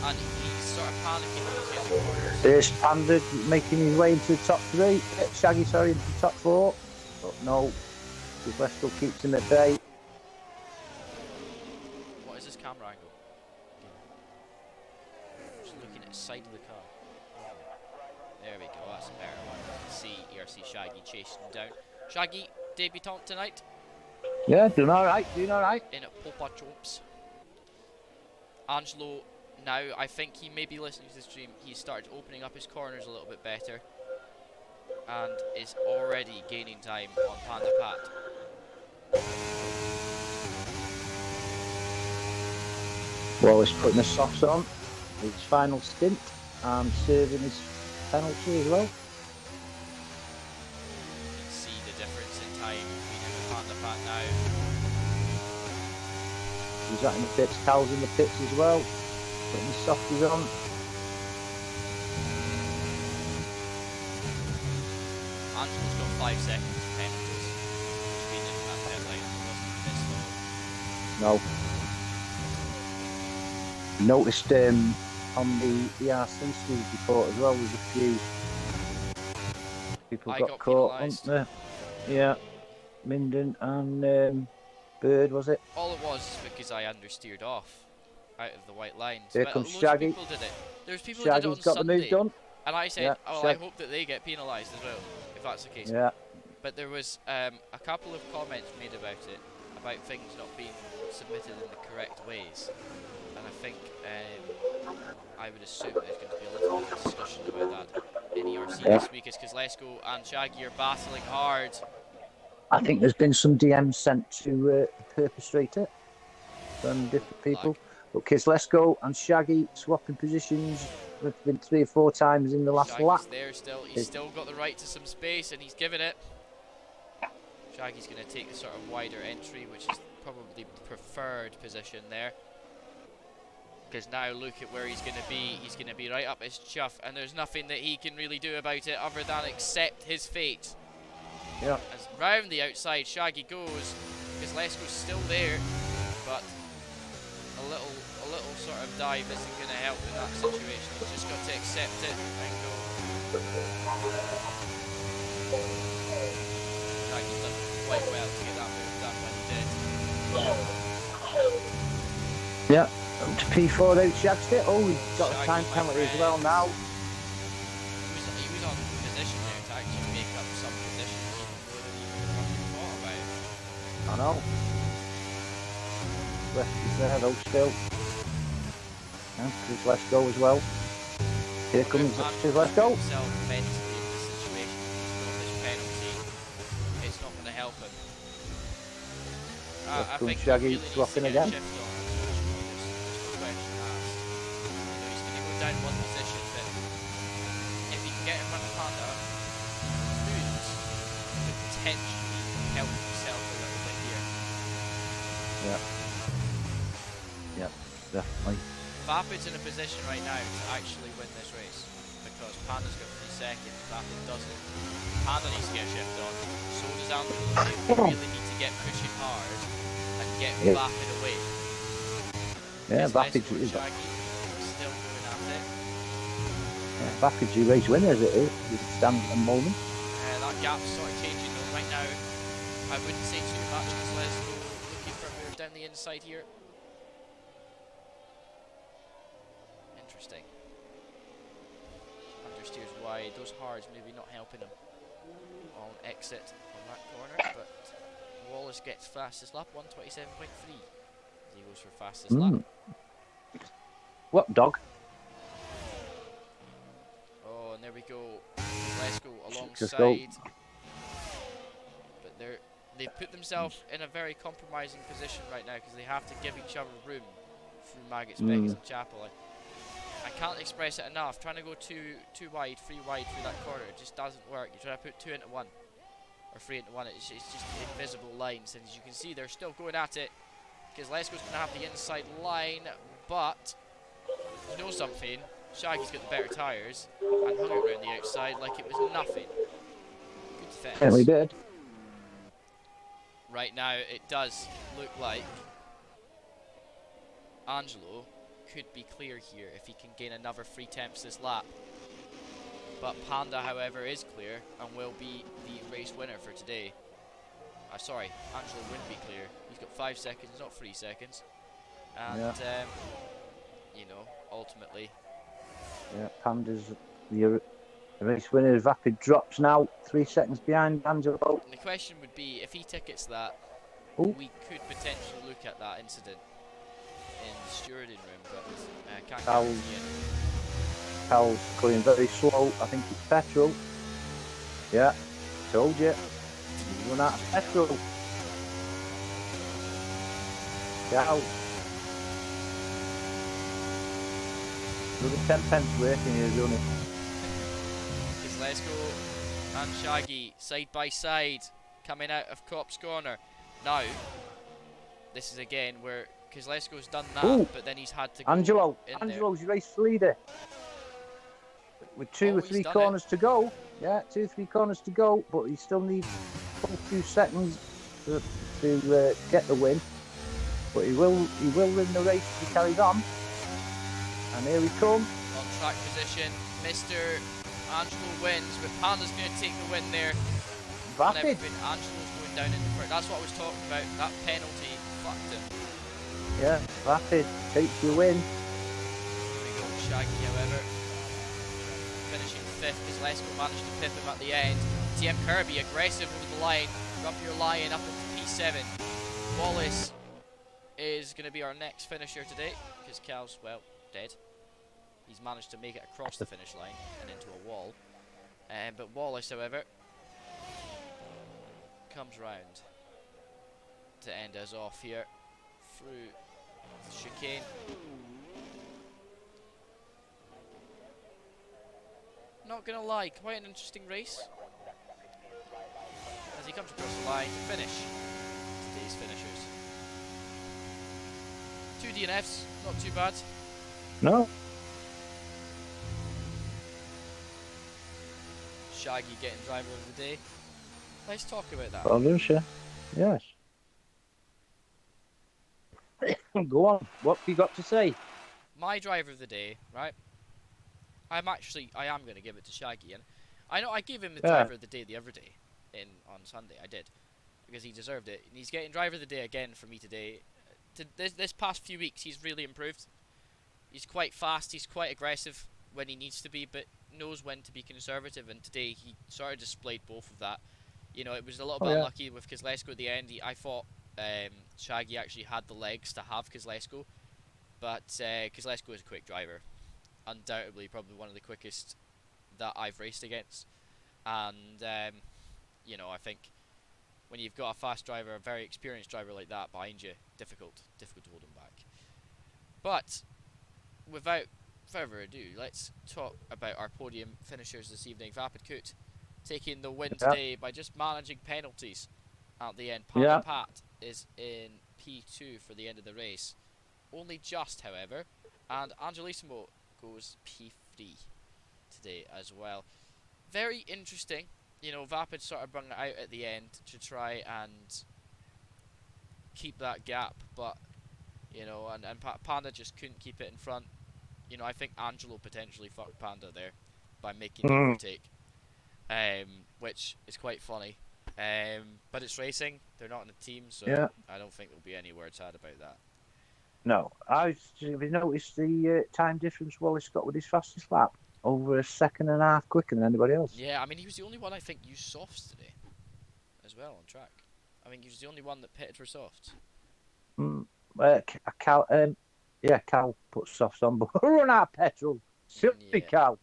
and he's sort of panicking in the corners. There's Panda making his way into the top 3. Shaggy, sorry, into the top 4. But no, Westall keeps him at bay. What is this camera angle? Just looking at the side of the car. There we go, that's a better one. You can see ERC Shaggy chasing him down. Shaggy, debutant tonight. Yeah, doing alright. In a Popa Chomps. Angelo, now I think he may be listening to the stream. He started opening up his corners a little bit better. And is already gaining time on Panda Pat. Wallace putting the softs on. His final stint and serving his penalty as well. You can see the difference in time between him and Panda Pat now. He's out in the pits, Cal's in the pits as well. Putting his softies on. Angelo's got 5 seconds of penalties. He's been in that pit lane, wasn't this slow. No. Noticed on the ERC speed report as well, there's a few people got caught, weren't there? Yeah, Minden and Bird, was it? All it was is because I understeered off out of the white lines. Here But comes loads of Shaggy. people did it. There's people who did it on Shaggy's got the move Sunday, done. and I said, Yeah, oh, well, I hope that they get penalised as well, if that's the case. Yeah. But there was a couple of comments made about it, about things not being submitted in the correct ways, and I think I would assume there's going to be a little bit of discussion about that in ERC Yeah. this week, as Kozlesko and Shaggy are battling hard. I think there's been some DMs sent to the perpetrator from different people. Okay, so let's go. And Shaggy swapping positions. It's been 3 or 4 times in the last Shaggy's lap. there still. He's still got the right to some space, and he's given it. Shaggy's going to take the sort of wider entry, which is probably preferred position there. Because now look at where he's going to be. He's going to be right up his chuff, and there's nothing that he can really do about it other than accept his fate. Yeah. As round the outside Shaggy goes, because Lesko's still there, but a little sort of dive isn't going to help in that situation. He's just got to accept it and go. Shaggy's done quite well to get that move done when he did. Yeah. Up to P4 out Shag's it. Oh, he's got a Shaggy, time my penalty as friend. well now. He was on position there to actually make up some positions even more than he fucking thought about. I know. Lefty's there though still. Yeah, Chris, let's go as well. Here comes Chris, let's go. Himself mentally in this situation. He's got this penalty. It's not going to help him. I think Shaggy he really swapping needs to get again. a shift on. There's no question asked. He's going to go down one position, but if he can get in front of Panda, Foods could potentially help himself a little bit here. Yeah. Yeah, definitely. Vapid's in a position right now to actually win this race because Panda's got 3 seconds, Vapid doesn't. Panda needs to get a shift on, so does Angelo. They really need to get pushing hard and get Vapid away. Yeah, Vapid is still going at it. Yeah, Vapid's your race winner as it is. As it stands at the moment. That gap's sort of changing though right now. I wouldn't say too much because Leslie looking for a move down the inside here. Interesting. Understeers wide. Those hards maybe not helping him on exit on that corner, but Wallace gets fastest lap, 1:27.3. He goes for fastest lap. What dog? Oh, and there we go. Let's go alongside. But they've put themselves in a very compromising position right now because they have to give each other room through Maggots, Beckets and Chapel. I can't express it enough. Trying to go too wide, 3 wide through that corner, it just doesn't work. You try to put 2 into 1 or 3 into 1. It's just invisible lines, and as you can see, they're still going at it because Lesko's going to have the inside line, but you know something? Shaggy's got the better tyres and hung it around the outside like it was nothing. Good defence. Certainly did. Right now, it does look like Angelo could be clear here if he can gain another 3 temps this lap. But Panda, however, is clear and will be the race winner for today. Sorry, Angelo wouldn't be clear. He's got 5 seconds, not 3 seconds. And, you know, ultimately... Yeah, Panda's the race winner. Vapid drops now, 3 seconds behind Angelo. And the question would be, if he tickets that, we could potentially look at that incident in the stewarding room, but can't guarantee it. Cal's going very slow. I think it's petrol. Yeah, told you. He's run out of petrol. Cal. Another 10 pence working here, doing it. Lesko and Shaggy side by side coming out of Cop's corner. Now, this is again where Kozlesko's done that, but then he's had to go Angelo's your race leader. With 2 or 3 corners to go. Yeah, 2 or 3 corners to go, but he still needs a few seconds to get the win. But he will win the race if he carries on. And here we come. On track position, Mr. Angelo wins, but Panda's going to take the win there. Vapid. Angelo's going down in the first. That's what I was talking about. That penalty fucked him. Yeah, Vapid takes your win. There we go, Shaggy, however, finishing 5th because Lesko managed to pip him at the end. TM Kirby aggressive over the line. Rub your line up into P7. Wallace is going to be our next finisher today because Cal's, well, dead. He's managed to make it across the finish line and into a wall. But Wallace, however, comes round to end us off here through the chicane. Not gonna lie, quite an interesting race as he comes across the line to finish today's finishers. 2 DNFs, not too bad. No. Shaggy getting driver of the day. Let's talk about that. Well done, sir. Yes. Go on. What have you got to say? My driver of the day, right? I am going to give it to Shaggy, and I know I gave him the driver of the day the other day, on Sunday. I did because he deserved it. And he's getting driver of the day again for me today. This past few weeks, he's really improved. He's quite fast. He's quite aggressive when he needs to be, but knows when to be conservative. And today he sort of displayed both of that. You know, it was a little bit unlucky with Kozlesko at the end. I thought Shaggy actually had the legs to have Kozlesko, but Kozlesko is a quick driver. Undoubtedly, probably one of the quickest that I've raced against. And, you know, I think when you've got a fast driver, a very experienced driver like that behind you, difficult to hold him back. But without further ado, let's talk about our podium finishers this evening. Vapid Koot taking the win today by just managing penalties at the end. Panda Pat is in P2 for the end of the race. Only just, however. And Angelissimo goes P3 today as well. Very interesting. You know, Vapid sort of brought it out at the end to try and keep that gap, but, you know, and Panda just couldn't keep it in front. You know, I think Angelo potentially fucked Panda there by making the overtake, which is quite funny. But it's racing. They're not in a team, so I don't think there'll be any words had about that. No. Have you noticed the time difference Wallace got with his fastest lap? Over a second and a half quicker than anybody else. Yeah, I mean, he was the only one I think used softs today as well on track. I think he was the only one that pitted for softs. Cal put softs on, but run out of petrol. Silly Cal.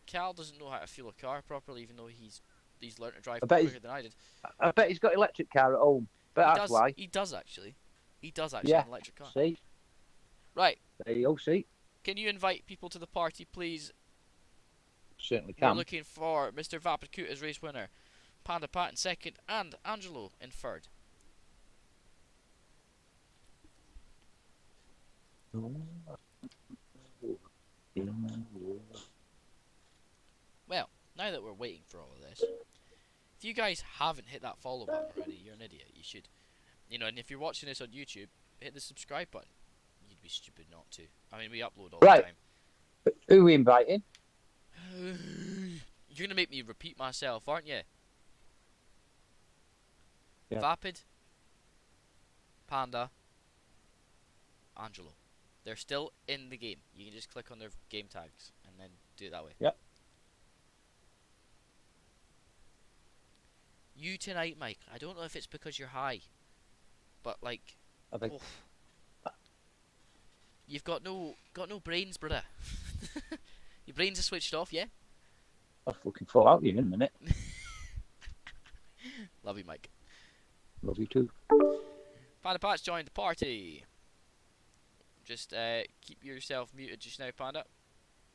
Cal doesn't know how to feel a car properly, even though he's learned to drive quicker than I did. I bet he's got an electric car at home. But that's why. He does actually. He does actually have an electric car. See? Right. There you go, see? Can you invite people to the party, please? Certainly can. We're looking for Mr. Vapid Koot as race winner, Panda Pat in second, and Angelo in third. Well, now that we're waiting for all of this, if you guys haven't hit that follow button already, you're an idiot. You should. You know, and if you're watching this on YouTube, hit the subscribe button. You'd be stupid not to. I mean, we upload all the time. Who are we inviting? You're going to make me repeat myself, aren't you? Yeah. Vapid, Panda, Angelo. They're still in the game. You can just click on their game tags and then do it that way. Yep. You tonight, Mike. I don't know if it's because you're high, but like, I think. You've got no brains, brother. Your brains are switched off, yeah? I'll fucking fall out of you in a minute. Love you, Mike. Love you too. Panda Pat's joined the party. Just keep yourself muted just now, Panda.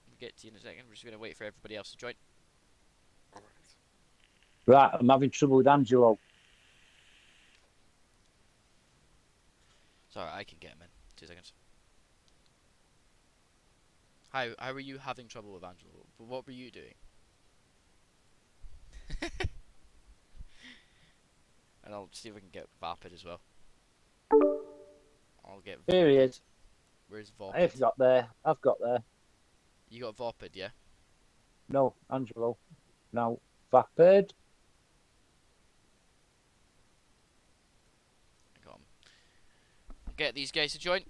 We'll get to you in a second. We're just going to wait for everybody else to join. Right, I'm having trouble with Angelo. Sorry, I can get him in. 2 seconds. How are you having trouble with Angelo? What were you doing? And I'll see if I can get Vapid as well. I'll get Vapid. Here he is. Where's Vapid? I've got there. You got Vapid, yeah? No, Angelo. No, Vapid. get these guys to join.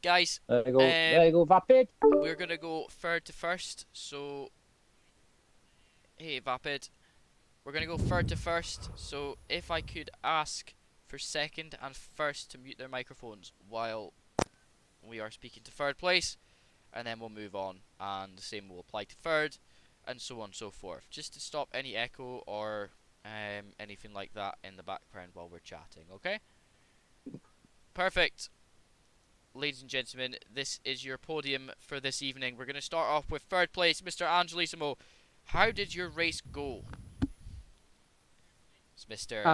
Guys, There you go. There you go, Vapid. we're gonna go third to first. So, hey, Vapid, we're gonna go third to first. So, if I could ask for second and first to mute their microphones while we are speaking to third place, and then we'll move on, and the same will apply to third, and so on and so forth, just to stop any echo or anything like that in the background while we're chatting. Okay? Perfect. Ladies and gentlemen, this is your podium for this evening. We're going to start off with third place, Mr. Angelissimo. How did your race go? It's Mr.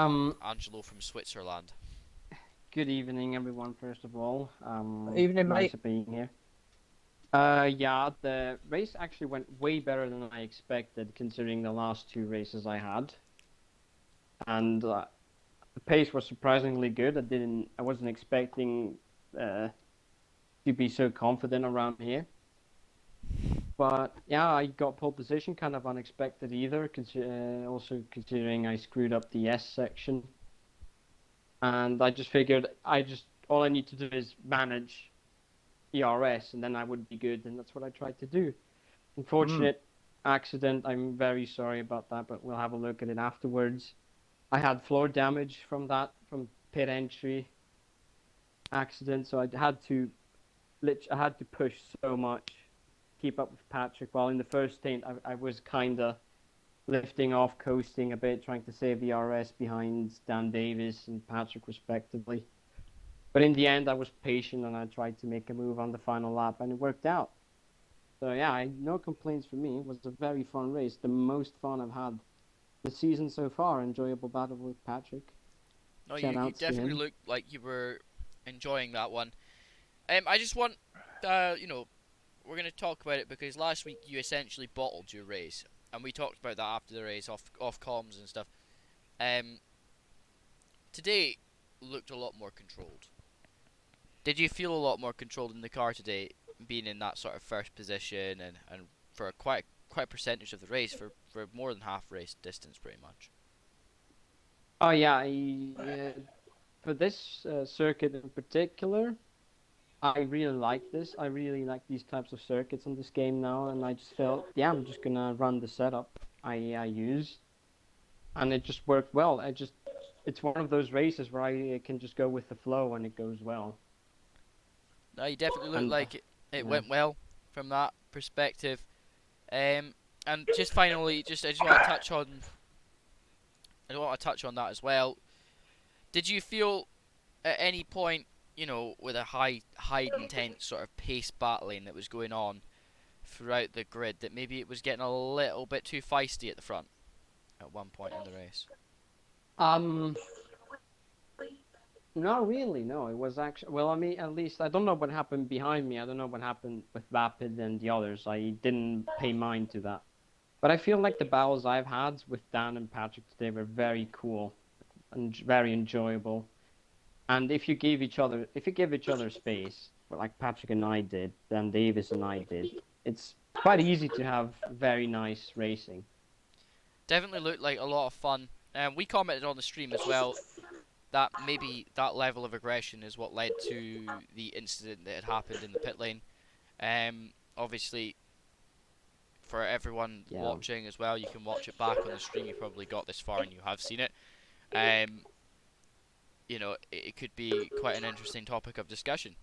Angelo from Switzerland. Good evening, everyone. First of all, Evening, nice mate. of being here. Yeah, the race actually went way better than I expected, considering the last two races I had, and the pace was surprisingly good. I wasn't expecting to be so confident around here. But yeah, I got pole position, kind of unexpected either. Also considering I screwed up the S section, and I just figured all I need to do is manage ERS, and then I would be good, and that's what I tried to do. Unfortunate accident. I'm very sorry about that, but we'll have a look at it afterwards. I had floor damage from pit entry accident, so I had to push so much, keep up with Patrick. While in the first stint, I was kind of lifting off, coasting a bit, trying to save the RS behind Dan Davis and Patrick respectively. But in the end, I was patient and I tried to make a move on the final lap, and it worked out. So yeah, no complaints from me. It was a very fun race, the most fun I've had the season so far. Enjoyable battle with Patrick. No, Shout you outs to definitely him. looked like you were enjoying that one. I just want, we're going to talk about it because last week you essentially bottled your race, and we talked about that after the race off comms and stuff. Today looked a lot more controlled. Did you feel a lot more controlled in the car today, being in that sort of first position and for a quite percentage of the race, for more than half race distance pretty much? Oh yeah, for this circuit in particular, I really like this. I really like these types of circuits in this game now, and I just felt, yeah, I'm just gonna run the setup I use, and it just worked well. It's one of those races where I can just go with the flow and it goes well. No, you definitely looked And like it yeah. went well from that perspective. And just finally, I just want to touch on that as well. Did you feel at any point, with a high intense sort of pace battling that was going on throughout the grid, that maybe it was getting a little bit too feisty at the front at one point in the race? Not really. No, it was actually, well, I mean, at least I don't know what happened behind me. I don't know what happened with Vapid and the others. I didn't pay mind to that. But I feel like the battles I've had with Dan and Patrick today were very cool and very enjoyable. And if you give each other space, like Patrick and I did, Dan Davis and I did, it's quite easy to have very nice racing. Definitely looked like a lot of fun. We commented on the stream as well that maybe that level of aggression is what led to the incident that had happened in the pit lane. Obviously, for everyone watching as well, you can watch it back on the stream. You probably got this far and you have seen it. It could be quite an interesting topic of discussion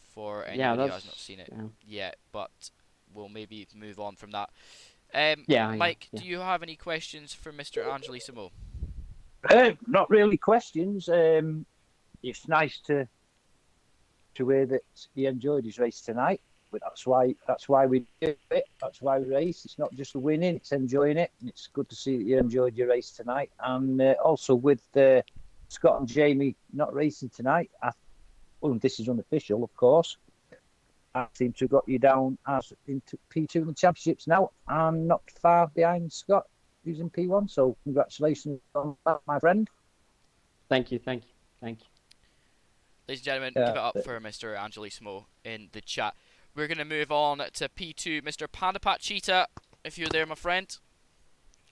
for anybody who has not seen it yet, but we'll maybe move on from that. Mike, do you have any questions for Mr. Angelissimo? Not really questions. It's nice to hear that he enjoyed his race tonight. But that's why we do it. That's why we race. It's not just winning; it's enjoying it. And it's good to see that you enjoyed your race tonight. And also with Scott and Jamie not racing tonight. Well, this is unofficial, of course. I seem to have got you down as into P2 in the championships now, and not far behind Scott, who's in P1. So congratulations on that, my friend. Thank you. Ladies and gentlemen, give it up for Mr. Angelissimo in the chat. We're going to move on to P2, Mr. Pandapat Cheetah, if you're there, my friend.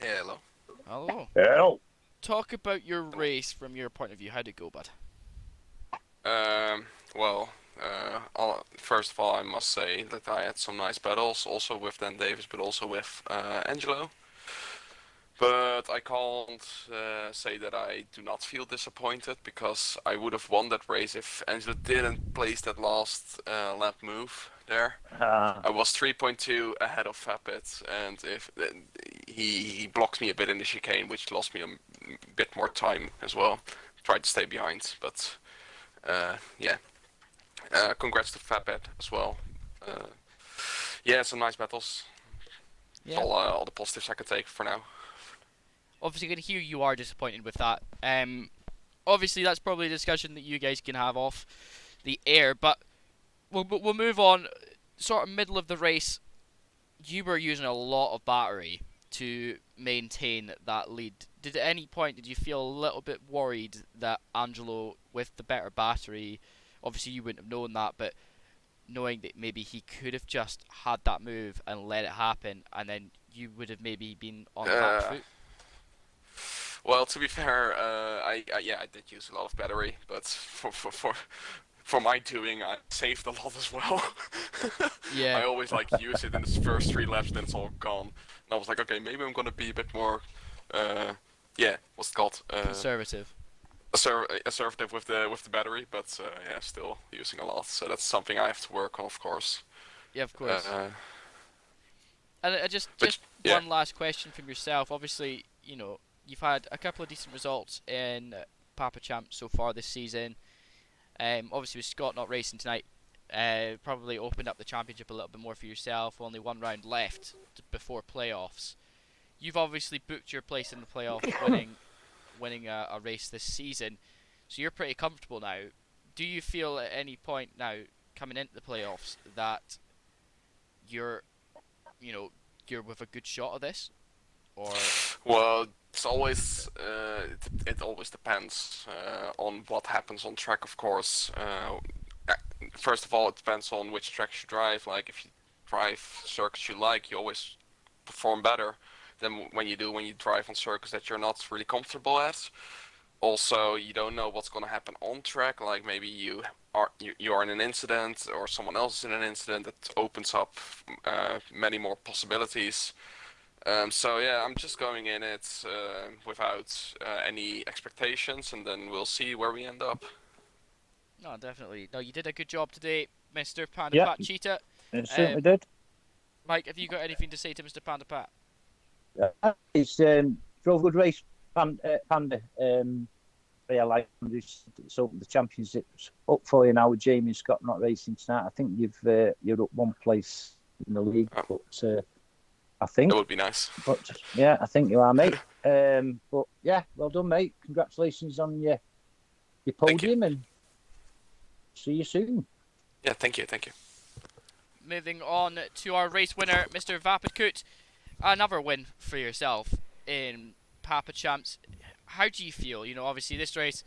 Yeah, hello. Hello. Hello. talk about your race from your point of view. How'd it go, bud? Well, first of all, I must say that I had some nice battles, also with Dan Davis, but also with Angelo. But I can't say that I do not feel disappointed because I would have won that race if Angelo didn't place that last lap move there. Ah, I was 3.2 ahead of Fabit, and if he blocked me a bit in the chicane, which lost me a bit more time as well. Tried to stay behind, but yeah. Congrats to Fabit as well. Uh, yeah, some nice battles. That's Yeah. all the positives I can take for now. Obviously, I can hear you are disappointed with that. Obviously, that's probably a discussion that you guys can have off the air, but we'll move on. Sort of middle of the race, you were using a lot of battery to maintain that lead. Did at any point did you feel a little bit worried that Angelo, with the better battery, obviously you wouldn't have known that, but knowing that maybe he could have just had that move and let it happen, and then you would have maybe been on the back Uh, foot? well, to be fair, I did use a lot of battery, but for my doing, I saved a lot as well. Yeah, I always like use it in the first 3 laps, then it's all gone. And I was like, okay, maybe I'm gonna be a bit more, yeah, what's it called? conservative. Assertive with the battery, but yeah, still using a lot. So that's something I have to work on, of course. Yeah, of course. Uh, And just but yeah, one last question from yourself. Obviously, you've had a couple of decent results in Papa Champs so far this season. Obviously with Scott not racing tonight, probably opened up the championship a little bit more for yourself. Only one round left before playoffs. You've obviously booked your place in the playoffs, winning a race this season, so you're pretty comfortable now. Do you feel at any point now coming into the playoffs that you're you know you're with a good shot of this, or well, it's always it always depends on what happens on track, of course. First of all, it depends on which tracks you drive. Like if you drive circuits you like, you always perform better than when you drive on circuits that you're not really comfortable at. Also, you don't know what's going to happen on track. Like maybe you are in an incident or someone else is in an incident that opens up many more possibilities. So yeah, I'm just going in it without any expectations, and then we'll see where we end up. no? Definitely, no. You did a good job today, Mr. Panda yeah, Pat Cheetah. it Um, certainly did. Mike, have you got anything to say to Mr. Panda Pat? It's drove a good race, Panda. Yeah, like so the championship's up for you now with Jamie and Scott not racing tonight. I think you're up one place in the league, Oh, but I that think, would be nice. but yeah, I think you are, mate. But yeah, well done, mate. Congratulations on your Thank you. podium, and see you soon. Yeah, thank you, thank you. Moving on to our race winner, Mr. Vapidkut. Another win for yourself in Papa Champs. How do you feel? Obviously this race,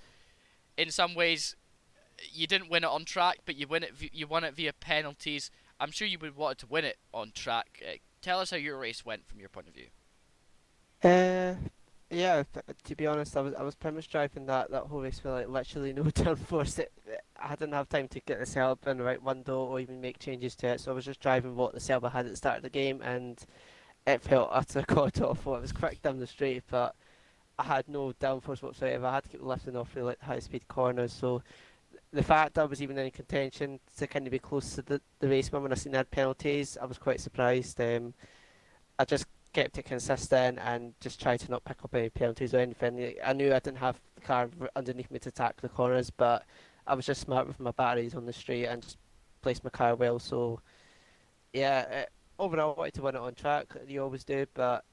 in some ways, you didn't win it on track, but you won it via penalties. I'm sure you would want to win it on track. Tell us how your race went from your point of view. Uh, yeah. To be honest, I was pretty much driving that whole race with like literally no downforce. I didn't have time to get the setup in the right window or even make changes to it. So I was just driving what the setup I had at the start of the game, and it felt utter god awful. It was quick down the straight, but I had no downforce whatsoever. I had to keep lifting off really like high speed corners. So the fact I was even in contention to kind of be close to the race when I seen I had penalties, I was quite surprised. I just kept it consistent and just tried to not pick up any penalties or anything. I knew I didn't have the car underneath me to tackle the corners, but I was just smart with my batteries on the straight and just placed my car well. So yeah, overall I wanted to win it on track. You always do, but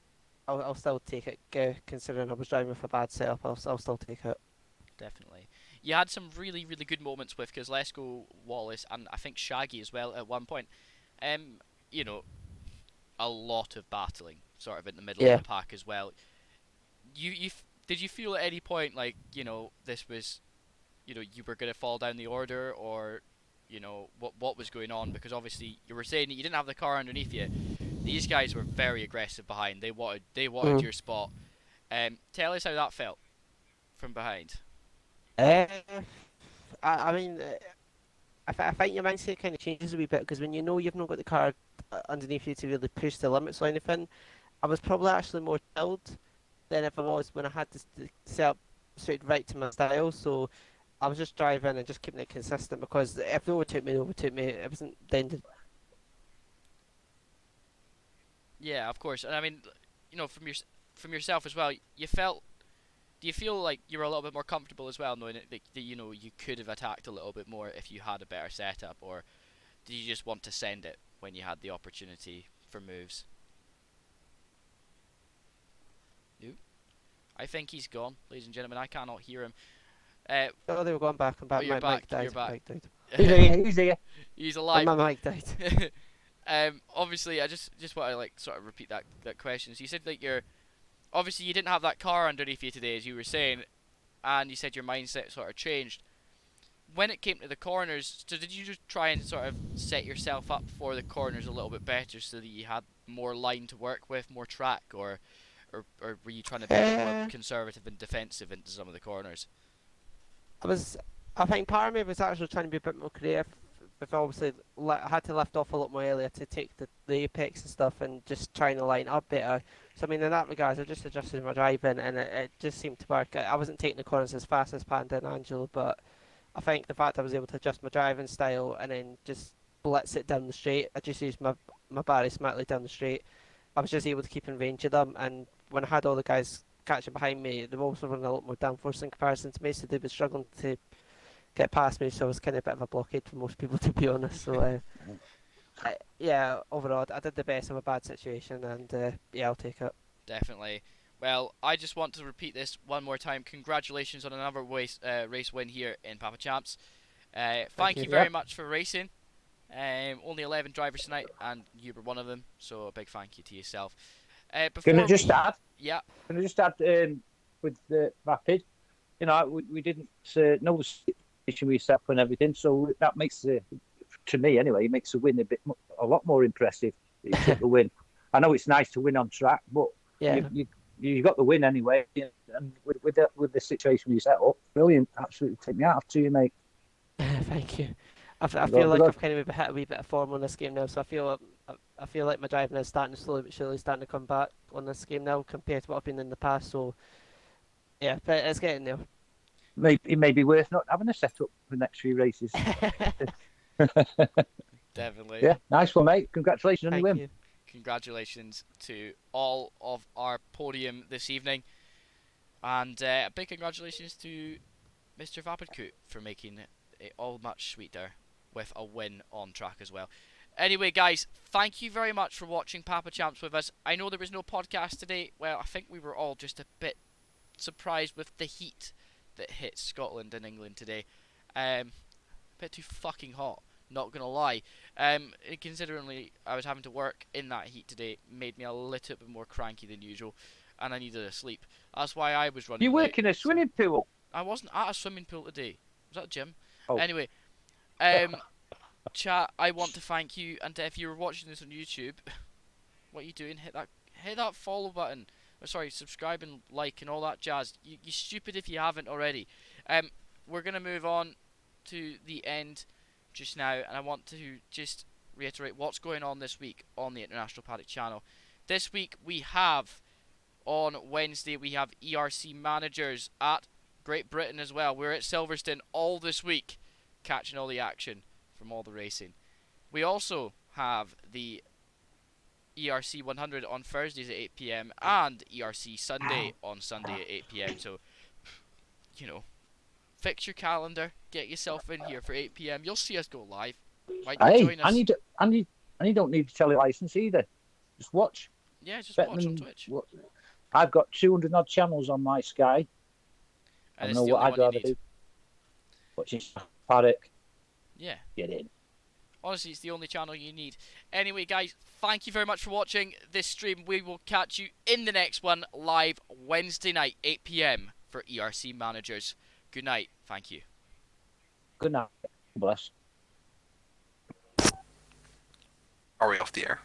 I'll still take it. Considering I was driving with a bad setup, I'll still take it. Definitely. You had some really, really good moments with Kozlesko, Wallace, and I think Shaggy as well at one point. Um, you know, a lot of battling sort of in the middle of Yeah. the pack as well. Did you feel at any point like this was you were gonna fall down the order, or what was going on? Because obviously you were saying that you didn't have the car underneath you. These guys were very aggressive behind. They wanted Mm. your spot. Tell us how that felt. from behind? Uh, I mean, I think your mindset kind of changes a wee bit because when you know you've not got the car underneath you to really push the limits or anything, I was probably actually more chilled than if I was when I had to set up straight right to my style. So I was just driving and just keeping it consistent because if they overtook me, they overtook me. It wasn't the end of. Yeah, of course. And I mean, from yourself as well, you felt. Do you feel like you were a little bit more comfortable as well, knowing that you could have attacked a little bit more if you had a better setup, or did you just want to send it when you had the opportunity for moves? Nope. I think he's gone, ladies and gentlemen. I cannot hear him. Uh, Oh, they were going back and oh, back. you're My back. mic died. You're back. Mic died. He's here. He's here. He's And alive. my mic died. Obviously, I just want to like sort of repeat that question. So you said that obviously you didn't have that car underneath you today, as you were saying, and you said your mindset sort of changed. When it came to the corners, so did you just try and sort of set yourself up for the corners a little bit better so that you had more line to work with, more track, or were you trying to be a bit more Uh, conservative and defensive into some of the corners? I was, I think part of me was actually trying to be a bit more creative. But obviously, I had to lift off a lot more earlier to take the apex and stuff, and just trying to line up better. So I mean, in that regard, I just adjusted my driving, and it just seemed to work. I wasn't taking the corners as fast as Panda and Angelo, but I think the fact I was able to adjust my driving style and then just blitz it down the straight. I just used my Barry smartly down the straight. I was just able to keep in range of them, and when I had all the guys catching behind me, they were also running a lot more downforce in comparison to me, so they were struggling to get past me. So I was kind of a bit of a blockade for most people, to be honest. So yeah, overall, I did the best of a bad situation, and yeah, I'll take it. Definitely. Well, I just want to repeat this one more time. Congratulations on another race win here in Papa Champs. Thank you. you very Yep. much for racing. Only 11 drivers tonight, and you were one of them. So a big thank you to yourself. Can I Before just we, add? yeah, Can I just add with the Rapid? You know, we didn't know the situation we set up and everything, so that makes to me anyway, it makes the win a lot more impressive. That you took the win. I know it's nice to win on track, but Yeah, you got the win anyway. And with the situation you set up, brilliant. Absolutely, take me out to you, mate. thank you. I Good luck, feel good like luck. I've kind of hit a wee bit of form on this game now, so I feel like my driving is starting to slowly but surely starting to come back on this game now compared to what I've been in the past. So yeah, but it's getting there. It may be worth not having a setup for the next few races. definitely. Yeah, nice one, mate. Congratulations on your Thank win. you. Congratulations to all of our podium this evening, and a big congratulations to Mr. Vapidkut for making it all much sweeter with a win on track as well. Anyway, guys, thank you very much for watching Papa Champs with us. I know there was no podcast today. Well, I think we were all just a bit surprised with the heat that hit Scotland and England today. A bit too fucking hot, not gonna lie. Considering I was having to work in that heat today, made me a little bit more cranky than usual, and I needed a sleep. That's why I was running You late. work in a So swimming pool. I wasn't at a swimming pool today. I was at a gym. Oh. Anyway, um, chat. I want to thank you, and if you were watching this on YouTube, what are you doing? Hit that follow button. Or sorry, subscribe and like and all that jazz. You stupid if you haven't already. We're gonna move on to the end just now, and I want to just reiterate what's going on this week on the International Paddock channel. This week we have, on Wednesday, we have ERC managers at Great Britain as well. We're at Silverstone all this week, catching all the action from all the racing. We also have the ERC 100 on Thursdays at 8 p.m. and ERC Sunday on Sunday at 8 p.m. So, fix your calendar, get yourself in here for 8 p.m. You'll see us go live. Why don't you Hey, join us? and you don't need a tele license either. Just watch. Yeah, just Bet watch on them Twitch. I've got 200 odd channels on my Sky. I And don't it's know the what only I'd one you rather need. do. Watching Paddock. Yeah. Get in. Honestly, it's the only channel you need. Anyway, guys, thank you very much for watching this stream. We will catch you in the next one live Wednesday night, 8 p.m. for ERC managers. Good night. Thank you. Good night. Bless. Are we off the air?